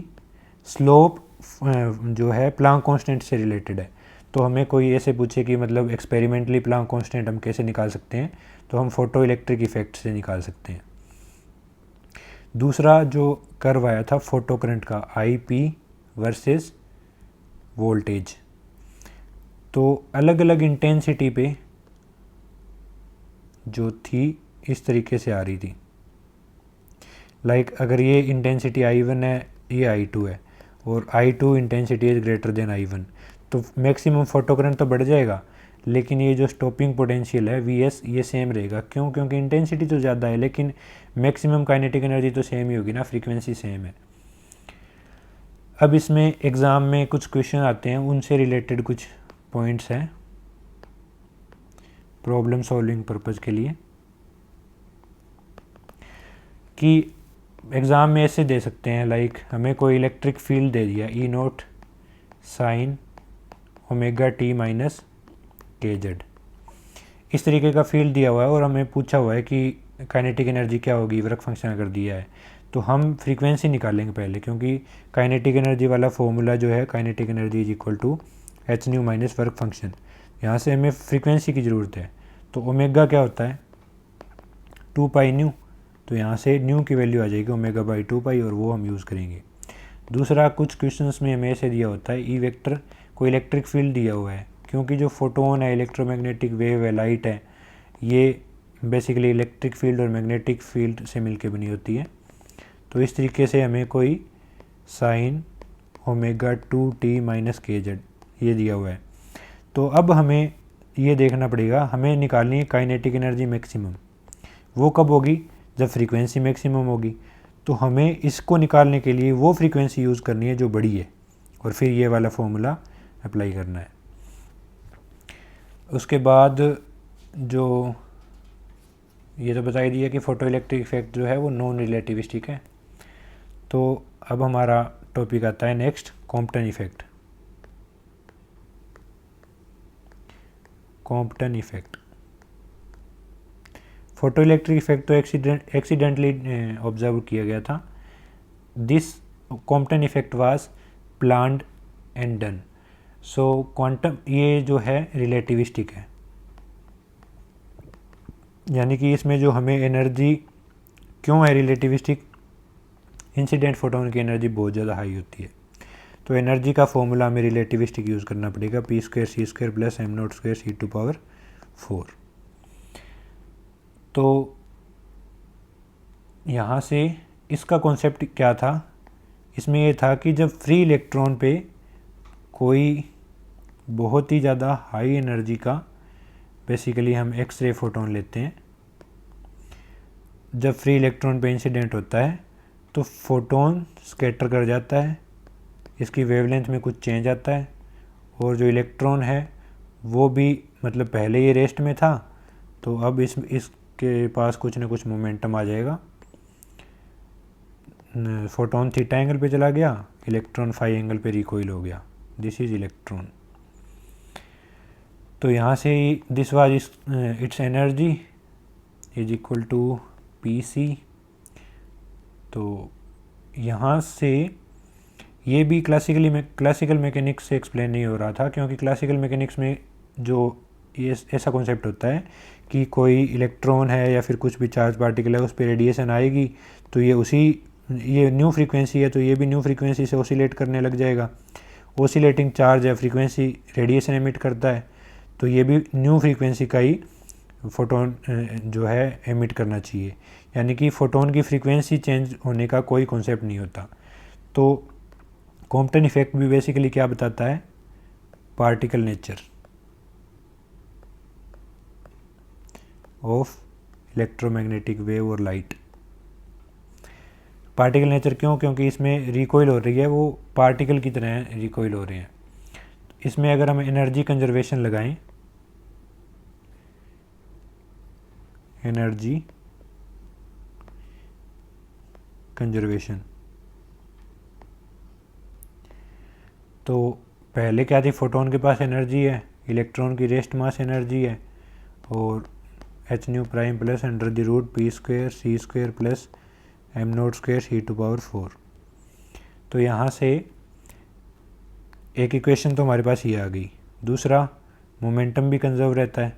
Speaker 1: slope जो है प्लांक कांस्टेंट से रिलेटेड है। तो हमें कोई ऐसे पूछे कि मतलब एक्सपेरिमेंटली प्लांक कांस्टेंट हम कैसे निकाल सकते हैं, तो हम फोटो इलेक्ट्रिक इफेक्ट से निकाल सकते हैं। दूसरा जो कर्व आया था फोटो करंट का IP वर्सेस वोल्टेज, तो अलग अलग इंटेंसिटी पे जो थी इस तरीके से आ रही थी। लाइक अगर ये इंटेंसिटी I1 है, ये I2 है, और I2 intensity is greater than I1, तो मैक्सिमम फोटो करंट तो बढ़ जाएगा, लेकिन ये जो स्टॉपिंग पोटेंशियल है Vs ये सेम रहेगा। क्यों? क्योंकि इंटेंसिटी तो ज़्यादा है लेकिन मैक्सिमम काइनेटिक एनर्जी तो सेम ही होगी ना, फ्रीक्वेंसी सेम है। अब इसमें एग्ज़ाम में कुछ क्वेश्चन आते हैं, उनसे रिलेटेड कुछ पॉइंट्स हैं प्रॉब्लम सॉल्विंग पर्पज़ के लिए, कि एग्ज़ाम में ऐसे दे सकते हैं लाइक हमें कोई इलेक्ट्रिक फील्ड दे दिया E0 sin ω-t minus kz, इस तरीके का फील्ड दिया हुआ है और हमें पूछा हुआ है कि काइनेटिक एनर्जी क्या होगी, वर्क फंक्शन अगर दिया है तो हम फ्रीक्वेंसी निकालेंगे पहले, क्योंकि काइनेटिक एनर्जी वाला फॉर्मूला जो है kinetic energy is equal to h nu minus work function. यहाँ से हमें फ्रीक्वेंसी की ज़रूरत है, तो ओमेगा क्या होता है 2π न्यू, तो यहाँ से न्यू की वैल्यू आ जाएगी ω/2π और वो हम यूज़ करेंगे। दूसरा कुछ क्वेश्चंस में हमें ऐसे दिया होता है E वेक्टर, कोई इलेक्ट्रिक फील्ड दिया हुआ है, क्योंकि जो फोटोन है इलेक्ट्रोमैग्नेटिक वेव है लाइट है, ये बेसिकली इलेक्ट्रिक फील्ड और मैग्नेटिक फील्ड से मिलके बनी होती है। तो इस तरीके से हमें कोई sine omega 2t minus kz ये दिया हुआ है। तो अब हमें ये देखना पड़ेगा, हमें निकालनी है काइनेटिक एनर्जी मैक्सिमम। वो कब होगी? जब फ्रीक्वेंसी मैक्सिमम होगी। तो हमें इसको निकालने के लिए वो फ्रीक्वेंसी यूज़ करनी है जो बड़ी है, और फिर ये वाला फॉर्मूला अप्लाई करना है। उसके बाद जो ये तो बता ही दिया कि फोटो इलेक्ट्रिक इफेक्ट जो है वो नॉन रिलेटिविस्टिक है। तो अब हमारा टॉपिक आता है next, Compton effect. Compton effect, photo electric effect तो एक्सीडेंटली ऑब्जर्व किया गया था। This Compton effect was planned and done. So quantum ये जो है रिलेटिविस्टिक है, यानी कि इसमें जो हमें एनर्जी क्यों है रिलेटिविस्टिक, इंसिडेंट फोटोन की एनर्जी बहुत ज़्यादा हाई होती है। तो एनर्जी का फॉर्मूला हमें रिलेटिविस्टिक यूज़ करना पड़ेगा, p² c² plus m02 c⁴। तो यहाँ से इसका कॉन्सेप्ट क्या था? इसमें ये था कि जब फ्री इलेक्ट्रॉन पे कोई बहुत ही ज़्यादा हाई एनर्जी का, बेसिकली हम एक्सरे फोटोन लेते हैं, जब फ्री इलेक्ट्रॉन पे इंसिडेंट होता है तो फोटोन स्कैटर कर जाता है, इसकी वेवलेंथ में कुछ चेंज आता है, और जो इलेक्ट्रॉन है वो भी मतलब पहले ये रेस्ट में था, तो अब इसके पास कुछ ना कुछ मोमेंटम आ जाएगा। फोटोन थीटा एंगल पे चला गया, इलेक्ट्रॉन फाई एंगल पे रिकॉइल हो गया। This is electron. तो यहाँ से this was its energy is equal to pc। तो यहाँ से ये भी क्लासिकल मैकेनिक्स से एक्सप्लेन नहीं हो रहा था, क्योंकि क्लासिकल मैकेनिक्स में जो ये ऐसा कॉन्सेप्ट होता है कि कोई इलेक्ट्रॉन है या फिर कुछ भी चार्ज पार्टिकल है, उस पर रेडिएशन आएगी, तो ये न्यू फ्रीक्वेंसी है, तो ये भी न्यू फ्रीक्वेंसी से ऑसिलेट करने लग जाएगा। ऑसिलेटिंग चार्ज है, फ्रीक्वेंसी रेडिएशन एमिट करता है, तो ये भी न्यू फ्रीक्वेंसी का ही फोटोन जो है एमिट करना चाहिए। यानी कि फोटोन की फ्रीक्वेंसी चेंज होने का कोई कॉन्सेप्ट नहीं होता। तो कॉम्पटन इफेक्ट भी बेसिकली क्या बताता है? Particle nature of electromagnetic wave और लाइट। पार्टिकल नेचर क्यों? क्योंकि इसमें रिकॉइल हो रही है, वो पार्टिकल की तरह रिकॉइल हो रहे हैं। इसमें अगर हम एनर्जी कंजर्वेशन लगाएं, एनर्जी कंजर्वेशन, तो पहले क्या थी? फोटोन के पास एनर्जी है, इलेक्ट्रॉन की रेस्ट मास एनर्जी है, और h⁻ plus √p² c² plus m02 c⁴। तो यहाँ से एक इक्वेशन तो हमारे पास ये आ गई। दूसरा, मोमेंटम भी कंजर्व रहता है,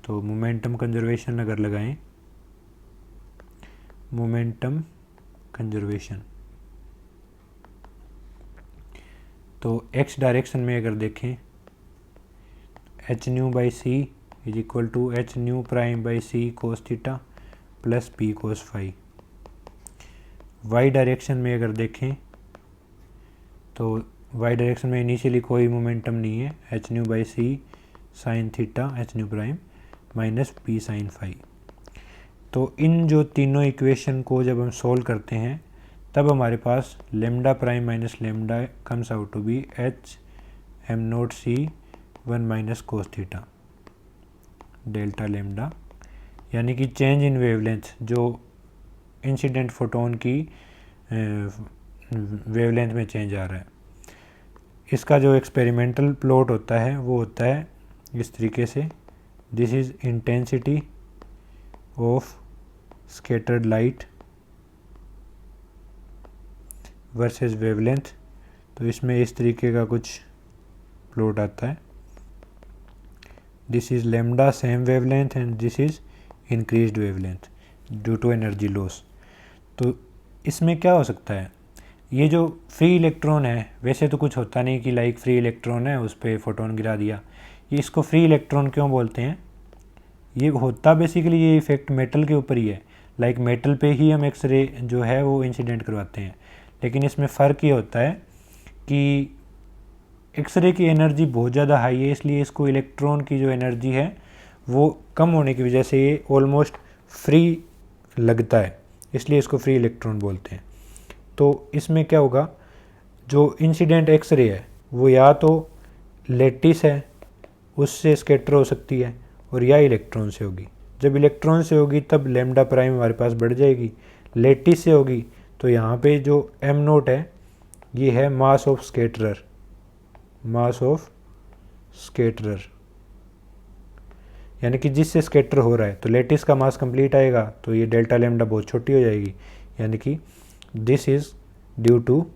Speaker 1: तो मोमेंटम कंजर्वेशन अगर लगाएं, मोमेंटम कंजर्वेशन, तो x डायरेक्शन में अगर देखें, h⁻/c is equal to h⁻⁻c cos theta plus p cos phi. y direction में अगर देखें तो y डायरेक्शन में इनिशियली कोई मोमेंटम नहीं है, h⁻/c sine theta h⁻ minus p sine phi. तो इन जो तीनों इक्वेशन को जब हम सोल्व करते हैं, तब हमारे पास lambda prime minus lambda comes out to be h⁻c 1 minus cos theta delta lambda, यानी कि चेंज इन वेवलेंथ जो इंसिडेंट फोटोन की वेवलेंथ में चेंज आ रहा है। इसका जो एक्सपेरिमेंटल प्लॉट होता है वो होता है इस तरीके से, this is intensity of scattered light versus wavelength. तो इसमें इस तरीके का कुछ प्लॉट आता है, this is lambda same wavelength and this is increased wavelength due to energy loss. तो इसमें क्या हो सकता है? ये जो फ्री इलेक्ट्रॉन है, वैसे तो कुछ होता नहीं कि लाइक फ्री इलेक्ट्रॉन है उस पर फोटोन गिरा दिया, ये इसको फ्री इलेक्ट्रॉन क्यों बोलते हैं? ये होता बेसिकली ये इफेक्ट मेटल के ऊपर ही है। लाइक मेटल पे ही हम एक्सरे जो है वो इंसिडेंट करवाते हैं, लेकिन इसमें फ़र्क ये होता है कि एक्सरे की एनर्जी बहुत ज़्यादा हाई है, इसलिए इसको इलेक्ट्रॉन की जो एनर्जी है वो कम होने की वजह से ये ऑलमोस्ट फ्री लगता है, इसलिए इसको फ्री इलेक्ट्रॉन बोलते हैं। तो इसमें क्या होगा, जो इंसिडेंट एक्सरे है वो या तो लेटिस है उससे स्कैटर हो सकती है, और या इलेक्ट्रॉन से होगी। जब इलेक्ट्रॉन से होगी तब लैम्डा प्राइम हमारे पास बढ़ जाएगी। लेटिस से होगी तो यहाँ पे जो एम नोट है ये है मास ऑफ स्कैटरर, मास ऑफ स्कैटरर, यानी कि जिससे स्कैटर हो रहा है। तो लेटिस का मास कंप्लीट आएगा तो ये डेल्टा लैम्डा बहुत छोटी हो जाएगी, यानी कि this is due to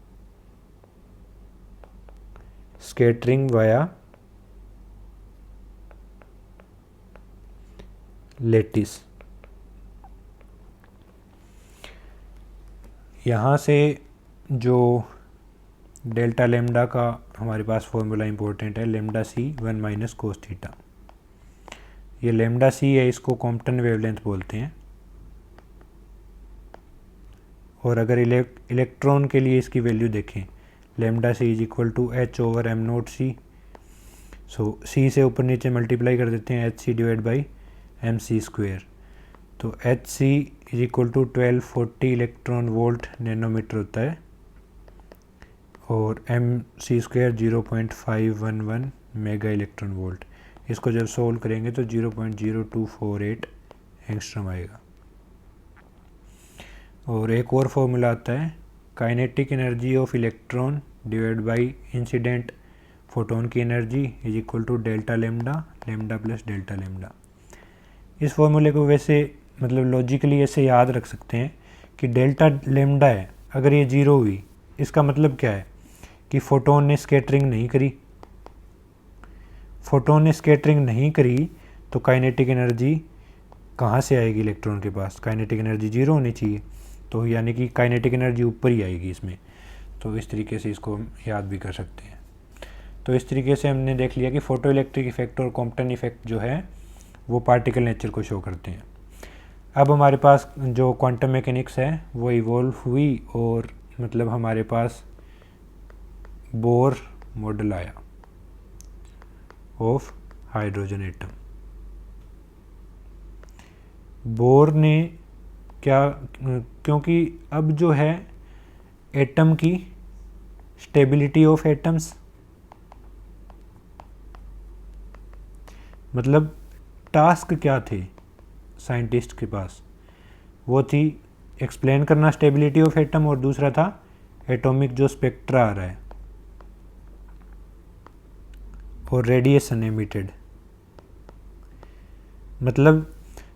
Speaker 1: scattering via lattice. यहाँ से जो डेल्टा लैम्डा का हमारे पास फॉर्मूला इंपॉर्टेंट है, lambda C 1 minus cos theta. ये लैम्डा सी है, इसको कॉम्पटन वेवलेंथ बोलते हैं। और अगर इलेक्ट्रॉन के लिए इसकी वैल्यू देखें, lambda C is equal to H over M naught C. So C से ऊपर नीचे मल्टीप्लाई कर देते हैं, H C divide by M C square. तो H C is equal to 1240 electron volt nanometer होता है, और M C square 0.511 mega electron volt. इसको जब सोल्व करेंगे तो 0.0248 एंगस्ट्रॉम आएगा। और एक और फॉर्मूला आता है, kinetic energy of electron divide by incident photon की energy is equal to delta lambda, lambda plus delta lambda. इस फॉर्मूले को वैसे मतलब लॉजिकली ऐसे याद रख सकते हैं कि डेल्टा लैम्डा है, अगर ये जीरो हुई इसका मतलब क्या है कि फोटोन ने स्कैटरिंग नहीं करी। फोटोन ने स्कैटरिंग नहीं करी तो काइनेटिक एनर्जी कहाँ से आएगी इलेक्ट्रॉन के पास, काइनेटिक एनर्जी जीरो होनी चाहिए, तो यानी कि काइनेटिक एनर्जी ऊपर ही आएगी इसमें। तो इस तरीके से इसको हम याद भी कर सकते हैं। तो इस तरीके से हमने देख लिया कि फोटो इलेक्ट्रिक इफेक्ट और कॉम्पटन इफेक्ट जो है वो पार्टिकल नेचर को शो करते हैं। अब हमारे पास जो क्वांटम मैकेनिक्स है वो इवॉल्व हुई, और मतलब हमारे पास बोर मॉडल आया ऑफ हाइड्रोजन एटम। बोर ने क्या, क्योंकि अब जो है एटम की स्टेबिलिटी ऑफ एटम्स, मतलब टास्क क्या थे साइंटिस्ट के पास, वो थी एक्सप्लेन करना स्टेबिलिटी ऑफ एटम, और दूसरा था एटॉमिक जो स्पेक्ट्रा आ रहा है और रेडिएशन एमिटेड। मतलब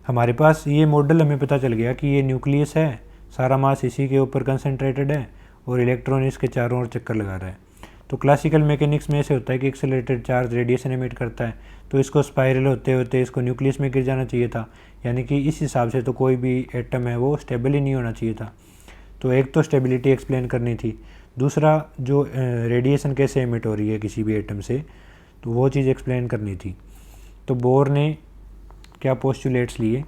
Speaker 1: हमारे पास ये मॉडल हमें पता चल गया कि ये न्यूक्लियस है, सारा मास इसी के ऊपर कंसंट्रेटेड है और इलेक्ट्रॉन इसके चारों ओर चक्कर लगा रहा है। तो क्लासिकल मैकेनिक्स में ऐसे होता है कि एक्सेलरेटेड चार्ज रेडिएशन एमिट करता है, तो इसको स्पाइरल होते होते इसको न्यूक्लियस में गिर जाना चाहिए था, यानी कि इस हिसाब से तो कोई भी एटम है वो स्टेबल ही नहीं होना चाहिए था। तो एक तो स्टेबिलिटी एक्सप्लेन करनी थी, दूसरा जो रेडिएशन कैसे एमिट हो रही है किसी भी एटम से, तो वो चीज़ एक्सप्लेन करनी थी। तो बोर ने क्या पोस्टुलेट्स लिए,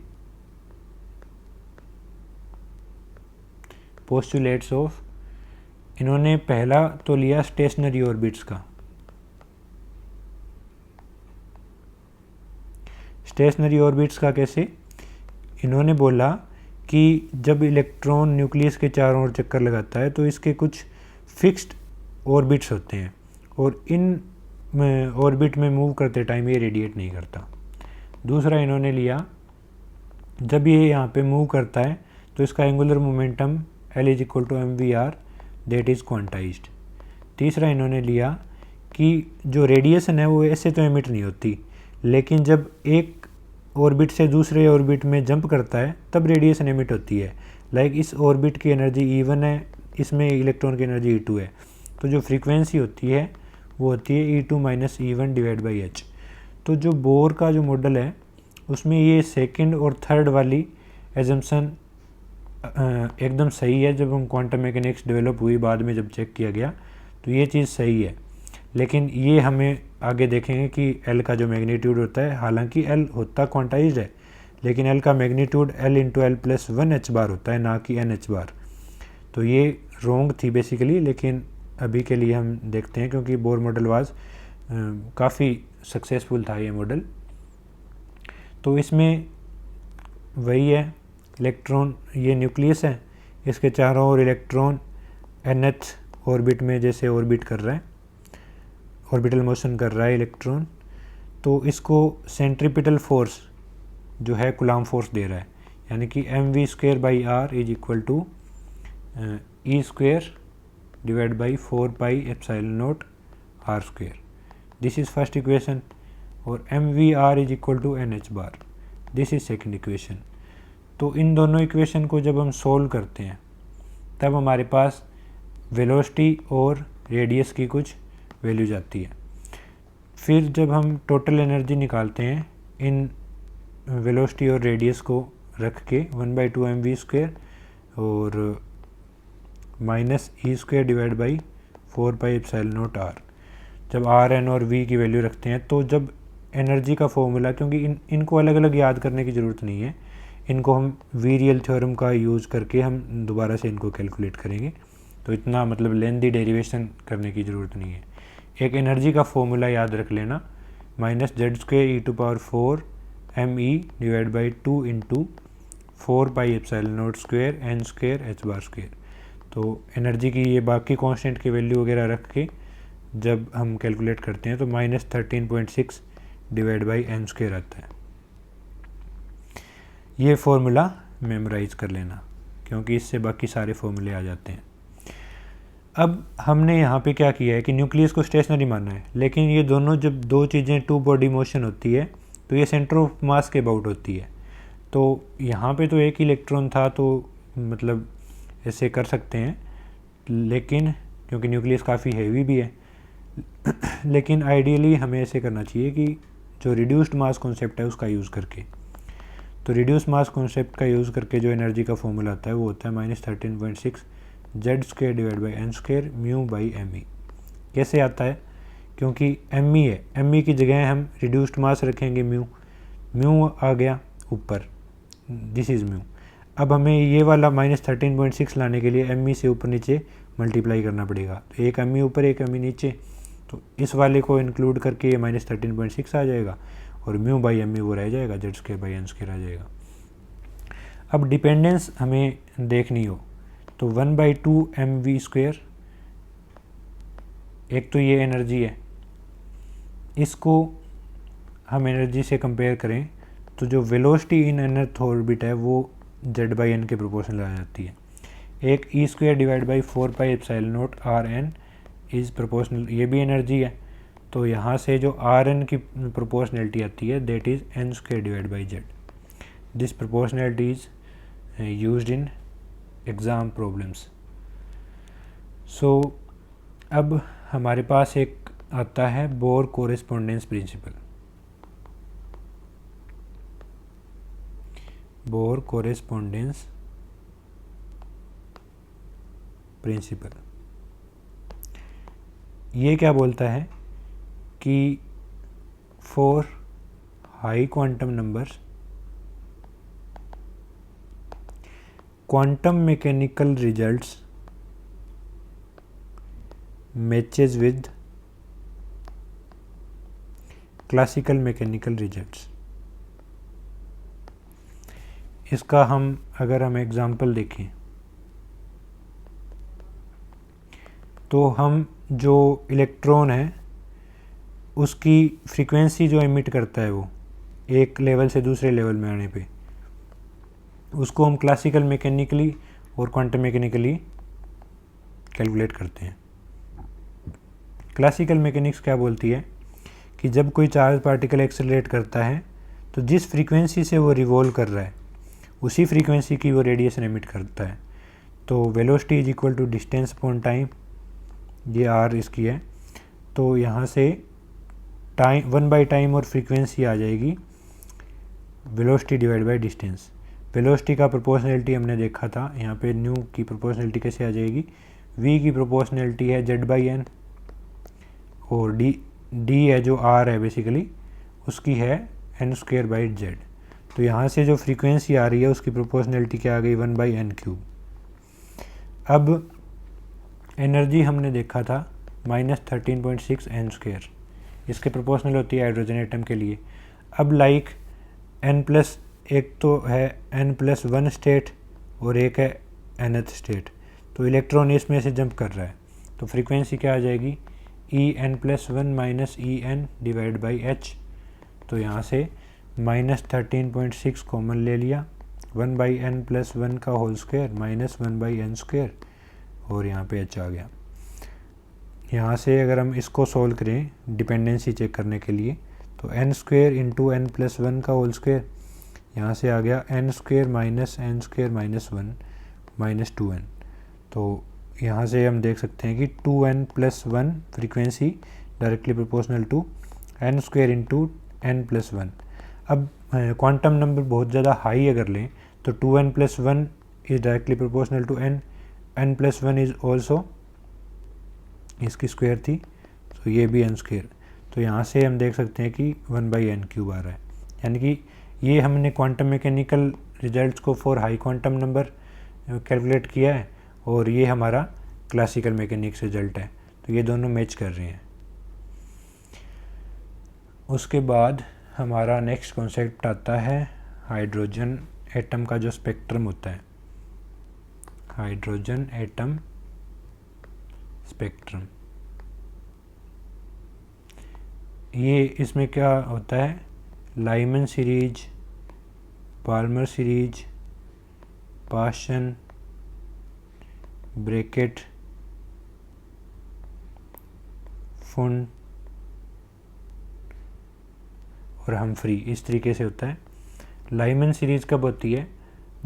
Speaker 1: पोस्टुलेट्स ऑफ, इन्होंने पहला तो लिया स्टेशनरी ऑर्बिट्स का। स्टेशनरी ऑर्बिट्स का कैसे, इन्होंने बोला कि जब इलेक्ट्रॉन न्यूक्लियस के चारों ओर चक्कर लगाता है तो इसके कुछ फिक्स्ड ऑर्बिट्स होते हैं, और इन ऑर्बिट में मूव करते टाइम ये रेडिएट नहीं करता। दूसरा इन्होंने लिया, जब ये यहाँ पे मूव करता है तो इसका angular momentum L is equal to mvr that is quantized. तीसरा इन्होंने लिया कि जो रेडिएशन है वो ऐसे तो एमिट नहीं होती, लेकिन जब एक ऑर्बिट से दूसरे ऑर्बिट में जंप करता है तब रेडिएशन एमिट होती है। लाइक इस ऑर्बिट की एनर्जी E1 है, इसमें इलेक्ट्रॉन की एनर्जी E2 है, तो जो फ्रीक्वेंसी होती है वो होती है E2 minus E1 divide by h। तो जो बोर का जो मॉडल है उसमें ये सेकंड और थर्ड वाली एजम्पशन एकदम सही है। जब हम क्वांटम मैकेनिक्स डेवलप हुई बाद में जब चेक किया गया तो ये चीज़ सही है, लेकिन ये हमें आगे देखेंगे कि L का जो मैग्नीट्यूड होता है, हालांकि L होता क्वांटाइज्ड है लेकिन L का magnitude L into L plus 1h बार होता है, ना कि NH बार। तो ये रॉन्ग थी बेसिकली, लेकिन अभी के लिए हम देखते हैं क्योंकि बोर मॉडल वाज काफ़ी सक्सेसफुल था ये मॉडल। तो इसमें वही है, इलेक्ट्रॉन, ये न्यूक्लियस है, इसके चारों ओर इलेक्ट्रॉन nth ऑर्बिट में जैसे ऑर्बिट कर रहा है, ऑर्बिटल मोशन कर रहा है इलेक्ट्रॉन। तो इसको सेंट्रीपिटल फोर्स जो है कूलम्ब फोर्स दे रहा है, यानी कि mv²/r is equal to E² divide by 4πε0 r²। This is first equation. और mvr is equal to NH bar, this is second equation. तो इन दोनों इक्वेशन को जब हम सोल्व करते हैं तब हमारे पास वेलोसिटी और रेडियस की कुछ वैल्यूज आती है। फिर जब हम टोटल एनर्जी निकालते हैं इन वेलोसिटी और रेडियस को रख के 1/2 mv² और minus E² divide by 4πε0 r, जब r n और v की वैल्यू रखते हैं तो जब एनर्जी का फॉर्मूला, क्योंकि इनको अलग अलग याद करने की ज़रूरत नहीं है, इनको हम वी रियल थ्योरम का यूज़ करके हम दोबारा से इनको कैलकुलेट करेंगे, तो इतना मतलब लेंथी डेरिवेशन करने की ज़रूरत नहीं है। एक एनर्जी का फॉर्मूला याद रख लेना, -z² e⁴ me divide by 2 into 4πε0² n² h²। तो एनर्जी की ये बाकी कांस्टेंट की वैल्यू वगैरह रख के जब हम कैलकुलेट करते हैं तो -13.6 डिवाइड बाई n² आता है। ये फॉर्मूला मेमोराइज कर लेना, क्योंकि इससे बाकी सारे फॉर्मूले आ जाते हैं। अब हमने यहाँ पे क्या किया है कि न्यूक्लियस को स्टेशनरी माना है, लेकिन ये दोनों जब दो चीज़ें टू बॉडी मोशन होती है तो ये सेंटर ऑफ मास के अबाउट होती है। तो यहाँ पे तो एक इलेक्ट्रॉन था, तो मतलब ऐसे कर सकते हैं, लेकिन क्योंकि न्यूक्लियस काफ़ी हैवी भी है लेकिन आइडियली हमें ऐसे करना चाहिए कि जो रिड्यूस्ड मास कॉन्सेप्ट है उसका यूज़ करके। तो रिड्यूस मास कॉन्सेप्ट का यूज़ करके जो एनर्जी का फॉर्मूला आता है वो होता है -13.6 z² divide by n² mu by me। कैसे आता है? क्योंकि me है, me की जगह हम रिड्यूस्ड मास रखेंगे म्यू आ गया ऊपर, दिस इज़ म्यू। अब हमें ये वाला -13.6 लाने के लिए me से ऊपर नीचे मल्टीप्लाई करना पड़ेगा, तो एक me ऊपर एक me नीचे, तो इस वाले को इंक्लूड करके ये -13.6 आ जाएगा और म्यू बाई me वो रह जाएगा, z² बाई n² आ जाएगा। अब डिपेंडेंस हमें देखनी हो तो 1/2 mv², एक तो ये एनर्जी है, इसको हम एनर्जी से कंपेयर करें तो जो वेलोसिटी इन nth ऑर्बिट है वो z/n के प्रोपोर्शनल आ जाती है। एक E² divide by 4πε0 rn is proportional, ये भी एनर्जी है, तो यहाँ से जो rn की प्रोपोर्शनलिटी आती है that is n² divide by z। This proportionality is used in exam problems. So अब हमारे पास एक आता है Bohr correspondence principle. Bohr correspondence principle ये क्या बोलता है कि for high quantum numbers quantum mechanical results matches with classical mechanical results। इसका अगर हम एग्जांपल देखें तो हम जो इलेक्ट्रॉन है उसकी फ्रीक्वेंसी जो एमिट करता है वो एक लेवल से दूसरे लेवल में आने पे उसको हम क्लासिकल मैकेनिकली और क्वांटम मैकेनिकली कैलकुलेट करते हैं। क्लासिकल मैकेनिक्स क्या बोलती है कि जब कोई चार्ज पार्टिकल एक्सेलरेट करता है तो जिस फ्रीक्वेंसी से वो रिवॉल्व कर रहा है उसी फ्रीक्वेंसी की वो रेडिएशन एमिट करता है। तो velocity is equal to distance upon time, ये r इसकी है, तो यहाँ से टाइम 1/टाइम और फ्रीक्वेंसी आ जाएगी velocity divide by distance. Velocity का प्रोपोर्शनलिटी हमने देखा था, यहाँ पे न्यू की प्रोपोर्शनलिटी कैसे आ जाएगी, v की प्रोपोर्शनलिटी है z/n और d है जो r है बेसिकली उसकी है n² बाई z। तो यहाँ से जो फ्रीक्वेंसी आ रही है उसकी प्रोपोर्शनलिटी क्या आ गई, 1/n³। अब एनर्जी हमने देखा था -13.6 n², इसके प्रोपोर्शनल होती है हाइड्रोजन एटम के लिए। अब लाइक एक तो है n+1 स्टेट और एक है nth स्टेट, तो इलेक्ट्रॉन इसमें से जंप कर रहा है, तो फ्रीक्वेंसी क्या आ जाएगी, En+1 - En/h। तो यहाँ से -13.6 कॉमन ले लिया, 1/n+1 का होल स्क्वायर -1/n², और यहाँ पे h आ गया। यहाँ से अगर हम इसको सॉल्व करें डिपेंडेंसी चेक करने के लिए, तो n² × n+1 का होल स्क्वायर, यहाँ से आ गया n² - n² - 1 -2n। तो यहाँ से हम देख सकते हैं कि 2n+1 frequency directly proportional to n² × n+1। अब क्वांटम नंबर बहुत ज़्यादा हाई अगर लें तो 2n+1 is directly proportional to n+1 is also, इसकी स्क्वायर थी तो ये भी n²। तो यहाँ से हम देख सकते हैं कि 1/n³ आ रहा है, यानी कि ये हमने क्वांटम मैकेनिकल रिजल्ट्स को for high quantum number calculate किया है, और ये हमारा क्लासिकल मैकेनिक्स रिजल्ट है, तो ये दोनों मैच कर रहे हैं। उसके बाद हमारा नेक्स्ट कॉन्सेप्ट आता है हाइड्रोजन एटम का जो स्पेक्ट्रम होता है, हाइड्रोजन एटम स्पेक्ट्रम। ये इसमें क्या होता है, Lyman series, Palmer series, Paschen, bracket, फुन और हमफ्री, इस तरीके से होता है। लाइमन सीरीज कब होती है,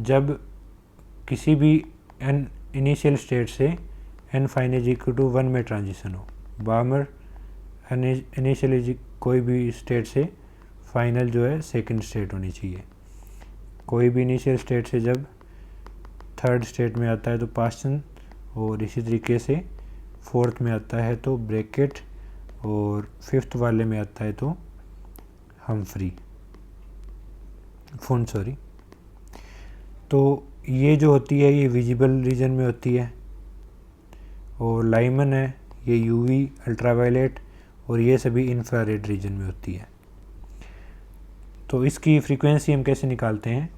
Speaker 1: जब किसी भी n इनिशियल स्टेट से n फाइनल इक्वल टू 1 में ट्रांजिशन हो। बार्मर इनिशियल कोई भी स्टेट से फाइनल जो है सेकंड स्टेट होनी चाहिए। कोई भी इनिशियल स्टेट से जब थर्ड स्टेट में आता है तो पाशन, और इसी तरीके से फोर्थ में आता है तो ब्रैकेट, और फिफ्थ वाले में आता है तो हमफ्री, फुन सॉरी। तो ये जो होती है ये विजिबल रीजन में होती है, और लाइमन है ये यूवी, अल्ट्रावायलेट, और ये सभी इंफ्रारेड रीजन में होती है। तो इसकी फ्रीक्वेंसी हम कैसे निकालते हैं,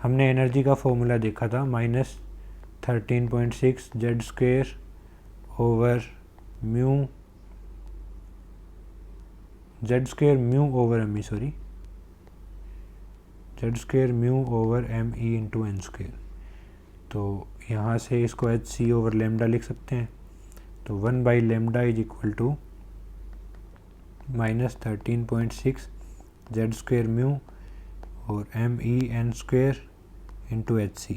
Speaker 1: हमने एनर्जी का फॉर्मूला देखा था, -13.6 Z² over mu, Z² mu over M E, sorry Z² mu over M E into n²। तो यहाँ से इसको hc ओवर लेमडा लिख सकते हैं, तो 1/λ is equal to -13.6 Z² mu और MEn² इंटू hc।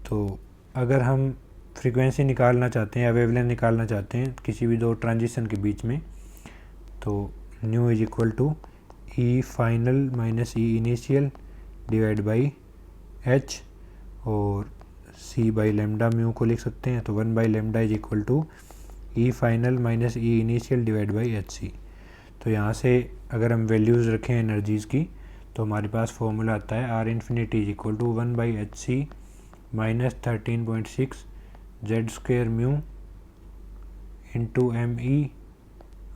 Speaker 1: तो अगर हम फ्रीक्वेंसी निकालना चाहते हैं या वेवलेंथ निकालना चाहते हैं किसी भी दो ट्रांजिशन के बीच में, तो nu is equal to E final minus E initial divide by h, और c/λ म्यू को लिख सकते हैं, तो 1/λ is equal to E final minus E initial divide by hc। तो यहाँ से अगर हम वैल्यूज़ रखें एनर्जीज़ की, तो हमारे पास फॉर्मूला आता है R infinity is equal to 1/hc minus 13.6 Z² mu into ME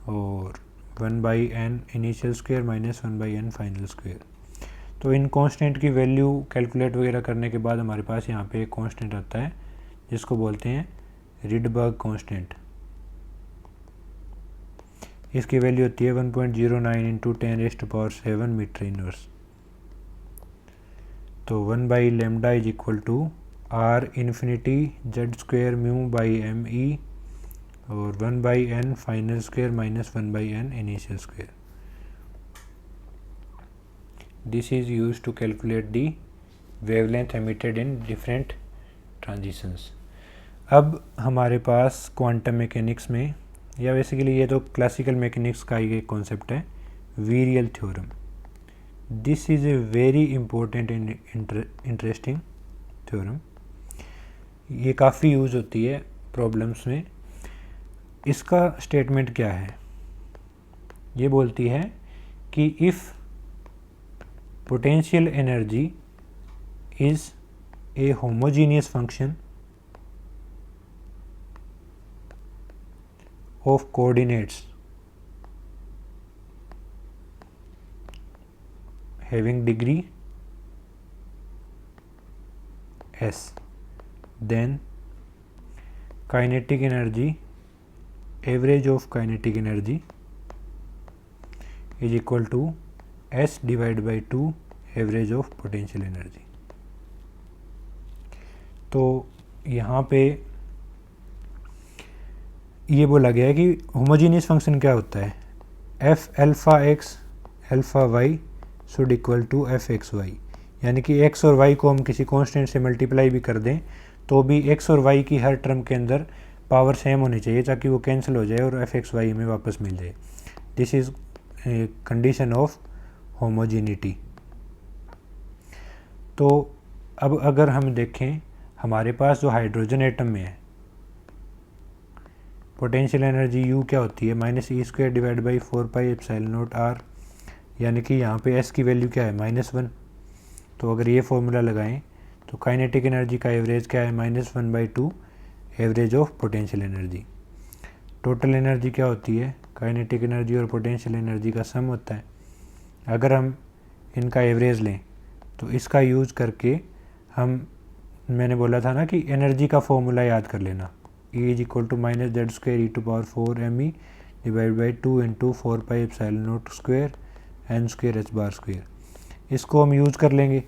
Speaker 1: और 1/n initial square minus 1/n final square. तो इन कांस्टेंट की वैल्यू कैलकुलेट वगैरह करने के बाद हमारे पास यहाँ पे एक कांस्टेंट आता है जिसको बोलते हैं रिडबर्ग कांस्टेंट। इसकी वैल्यू होती है 1.09 × 10⁻⁷ मीटर इनवर्स। तो 1/λ is equal to R infinity Z² mu by ME और 1/n final square minus 1/n initial square. This is used to calculate the wavelength emitted in different transitions. अब हमारे पास quantum mechanics में, या basically ये तो classical mechanics का ही एक concept है, virial theorem. This is a very important and interesting theorem. ये काफ़ी यूज़ होती है प्रॉब्लम्स में। इसका स्टेटमेंट क्या है, ये बोलती है कि if potential energy is a homogeneous function of coordinates having degree s, then kinetic energy, average of kinetic energy is equal to s divided by 2 average of potential energy। तो यहाँ पे ये बोला गया है कि होमोजीनियस फंक्शन क्या होता है, F alpha X alpha Y should equal to F X Y, यानी कि एक्स और वाई को हम किसी कांस्टेंट से मल्टीप्लाई भी कर दें तो भी एक्स और वाई की हर टर्म के अंदर पावर सेम होनी चाहिए ताकि वो कैंसिल हो जाए और एफ एक्स वाई हमें वापस मिल जाए। This is condition of homogeneity. तो अब अगर हम देखें हमारे पास जो हाइड्रोजन एटम में है पोटेंशियल एनर्जी यू क्या होती है, minus E square divide by 4πε0r, यानी कि यहाँ पे एस की वैल्यू क्या है -1। तो अगर ये फॉर्मूला लगाएं तो काइनेटिक एनर्जी का एवरेज क्या है -1/2 average of potential energy. Total energy क्या होती है, काइनेटिक एनर्जी और पोटेंशियल एनर्जी का सम होता है। अगर हम इनका एवरेज लें तो इसका यूज़ करके मैंने बोला था ना कि एनर्जी का फॉर्मूला याद कर लेना, E is equal to -z² e⁴me divide by 2 into 4πε0² n² h²। इसको हम यूज़ कर लेंगे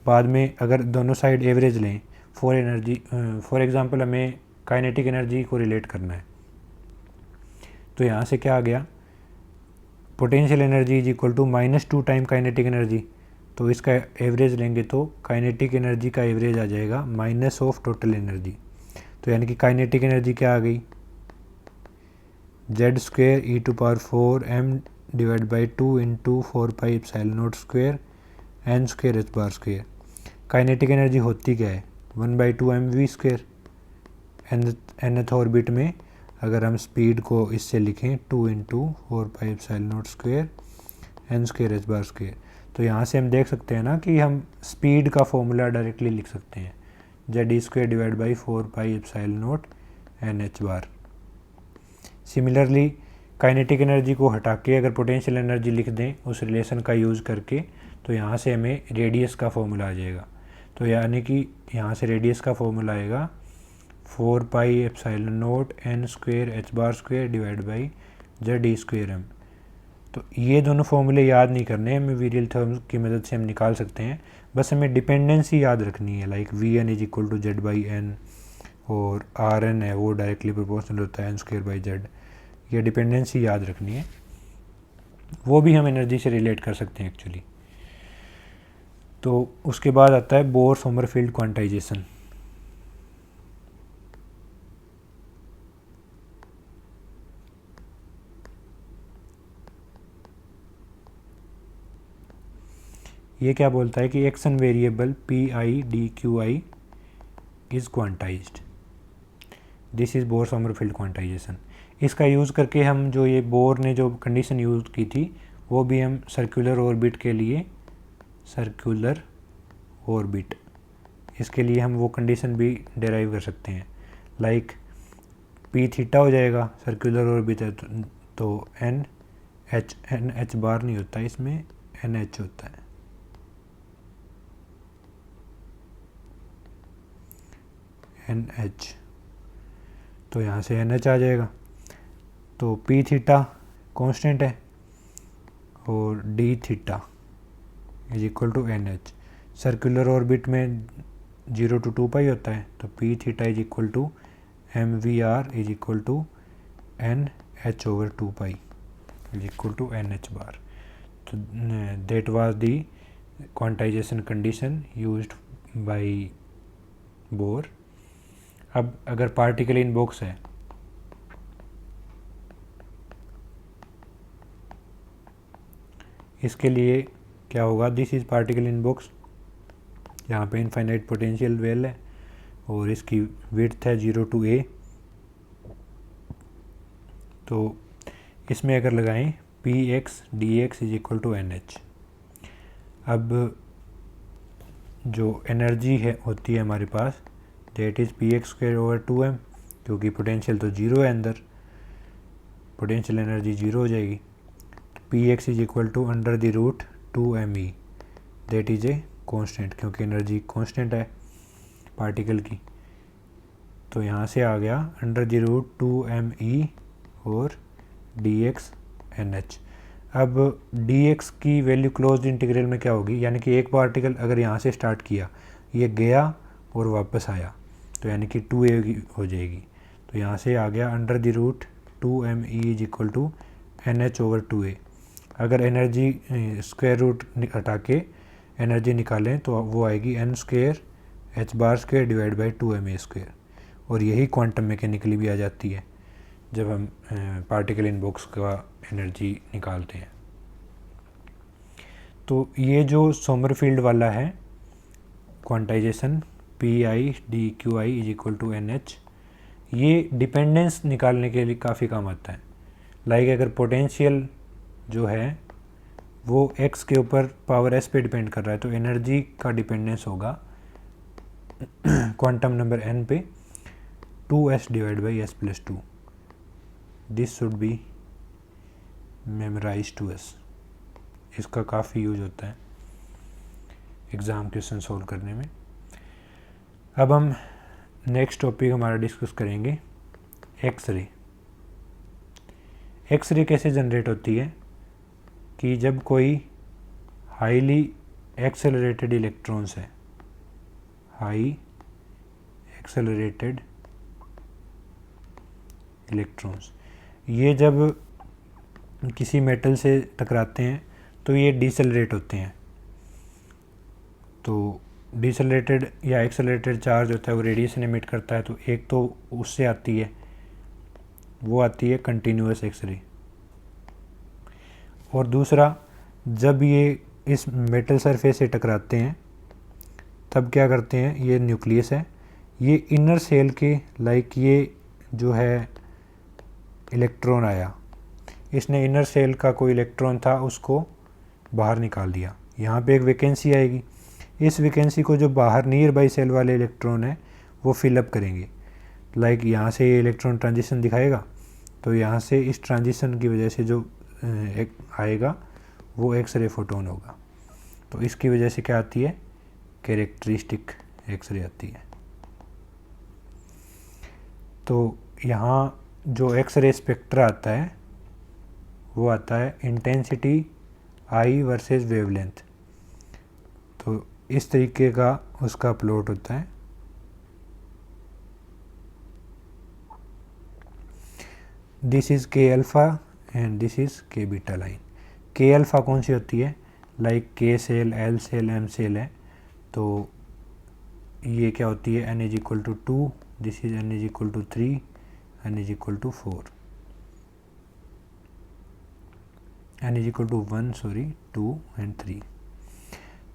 Speaker 1: बाद में अगर दोनों साइड एवरेज लें फॉर एग्ज़ाम्पल हमें काइनेटिक एनर्जी को रिलेट करना है। तो यहाँ से क्या आ गया, potential energy is equal to -2 time kinetic energy, तो इसका एवरेज लेंगे तो काइनेटिक एनर्जी का एवरेज आ जाएगा माइनस ऑफ टोटल एनर्जी। तो यानी कि काइनेटिक एनर्जी क्या आ गई, z² e⁴m divide by 2 into 4πε0² n² h²। Kinetic energy होती क्या है 1/2 mv²। nth ऑर्बिट में अगर हम स्पीड को इससे लिखें 2 इंटू 4πε0² n² h²। तो यहाँ से हम देख सकते हैं ना कि हम स्पीड का फॉर्मूला डायरेक्टली लिख सकते हैं z² divide by 4πε0 nh²। Similarly kinetic energy को हटा के अगर पोटेंशियल एनर्जी लिख दें उस रिलेशन का यूज़ करके तो यहाँ से हमें रेडियस का फॉर्मूला आ जाएगा। तो यानी कि यहाँ से रेडियस का फॉर्मूला आएगा 4πε0 n² h² divide by z² m। तो ये दोनों फॉर्मूले याद नहीं करने, हमें वीरियल थर्म्स की मदद से हम निकाल सकते हैं, बस हमें डिपेंडेंसी याद रखनी है। Like Vn is equal to z/n और Rn है वो डायरेक्टली प्रोपोर्शनल होता है n²/z। ये डिपेंडेंसी याद रखनी है, वो भी हम एनर्जी से रिलेट कर सकते हैं एक्चुअली। तो उसके बाद आता है बोर सोमरफेल्ड क्वांटाइजेशन। ये क्या बोलता है कि action variable PI/dQi is quantized. This is bore Sommerfeld quantization. इसका यूज़ करके हम जो ये बोर ने जो कंडीशन यूज़ की थी वो भी हम सर्कुलर ऑर्बिट के लिए इसके लिए हम वो कंडीशन भी डेराइव कर सकते हैं। लाइक पी थीटा हो जाएगा, सर्कुलर ऑर्बिट है तो एन एच बार नहीं होता, इसमें एन एच होता है। एन एच, तो यहाँ से एन एच आ जाएगा। तो पी थीटा कॉन्स्टेंट है और D theta is equal to N H. Circular orbit में 0 to 2π होता है, तो P theta is equal to mvr is equal to N H over 2π is equal to N H bar. तो that was the quantization condition used by Bohr. अब अगर particle in box है इसके लिए क्या होगा, this is particle in box. यहाँ पे इनफाइनाइट पोटेंशियल वेल है और इसकी विड्थ है 0 to a। तो इसमें अगर लगाएं px dx is equal to N H. अब जो एनर्जी है होती है हमारे पास, डेट इज़ px²/2m, क्योंकि पोटेंशियल तो ज़ीरो है अंदर, पोटेंशियल एनर्जी ज़ीरो हो जाएगी। px is equal to √2me, that is a constant, क्योंकि एनर्जी कांस्टेंट है पार्टिकल की। तो यहाँ से आ गया √2me और dx nh। अब dx की वैल्यू क्लोज्ड इंटीग्रल में क्या होगी, यानी कि एक पार्टिकल अगर यहाँ से स्टार्ट किया, ये गया और वापस आया, तो यानी कि 2a हो जाएगी। तो यहाँ से आ गया √2me is equal to NH/2a। अगर एनर्जी स्क्वायर रूट हटा के एनर्जी निकालें तो वो आएगी n² h² divide by 2ma²। और यही क्वांटम मैकेनिकली भी आ जाती है जब हम पार्टिकल इन बॉक्स का एनर्जी निकालते हैं। तो ये जो सोमरफील्ड वाला है quantization PI dQi is equal to NH, ये डिपेंडेंस निकालने के लिए काफ़ी काम आता है। लाइक अगर पोटेंशियल जो है वो x के ऊपर पावर s पे डिपेंड कर रहा है, तो एनर्जी का डिपेंडेंस होगा क्वांटम नंबर n पे 2s divide by s+2। This should be memorize to S. इसका काफ़ी यूज होता है एग्ज़ाम क्वेश्चन सॉल्व करने में। अब हम नेक्स्ट टॉपिक हमारा डिस्कस करेंगे एक्सरे। एक्सरे कैसे जनरेट होती है कि जब कोई हाईली एक्सेलरेटेड इलेक्ट्रॉन्स है, हाई एक्सेलरेटेड इलेक्ट्रॉन्स, ये जब किसी मेटल से टकराते हैं तो ये डिसेलरेट होते हैं। तो डिसेलरेटेड या एक्सेलरेटेड चार्ज होता है वो रेडिएशन एमिट करता है, तो एक तो उससे आती है, वो आती है कंटिन्यूअस एक्सरे। और दूसरा, जब ये इस मेटल सरफेस से टकराते हैं तब क्या करते हैं, ये न्यूक्लियस है, ये इनर सेल के लाइक ये जो है इलेक्ट्रॉन आया, इसने इनर सेल का कोई इलेक्ट्रॉन था उसको बाहर निकाल दिया, यहाँ पे एक वैकेंसी आएगी। इस वैकेंसी को जो बाहर नियर बाई सेल वाले इलेक्ट्रॉन है वो फिलअप करेंगे। लाइक यहाँ से ये इलेक्ट्रॉन ट्रांजिशन दिखाएगा, तो यहाँ से इस ट्रांजिशन की वजह से जो एक आएगा वो एक्सरे फोटोन होगा। तो इसकी वजह से क्या आती है, कैरेक्टरिस्टिक एक्सरे आती है। तो यहाँ जो एक्सरे स्पेक्ट्रा आता है वो आता है इंटेंसिटी I वर्सेस वेवलेंथ। तो इस तरीके का उसका प्लॉट होता है। This is K alpha and this is K beta line. K alpha कौन सी होती है, like K shell, L shell, M shell है, तो ये क्या होती है, N is equal to 2, this is N is equal to 3, N is equal to 4, N is equal to 1, sorry 2 and 3।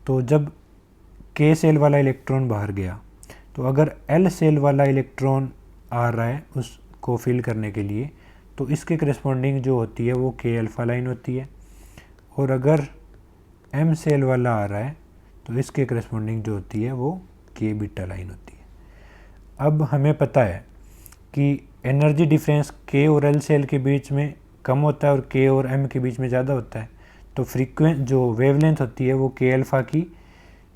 Speaker 1: तो जब K सेल वाला इलेक्ट्रॉन बाहर गया, तो अगर L सेल वाला इलेक्ट्रॉन आ रहा है उसको फिल करने के लिए, तो इसके करस्पॉन्डिंग जो होती है वो K अल्फ़ा लाइन होती है। और अगर M सेल वाला आ रहा है तो इसके करस्पॉन्डिंग जो होती है वो K बीटा लाइन होती है। अब हमें पता है कि एनर्जी डिफरेंस K और L सेल के बीच में कम होता है और K और M के बीच में ज़्यादा होता है, तो जो वेवलेंथ होती है वो K अल्फ़ा की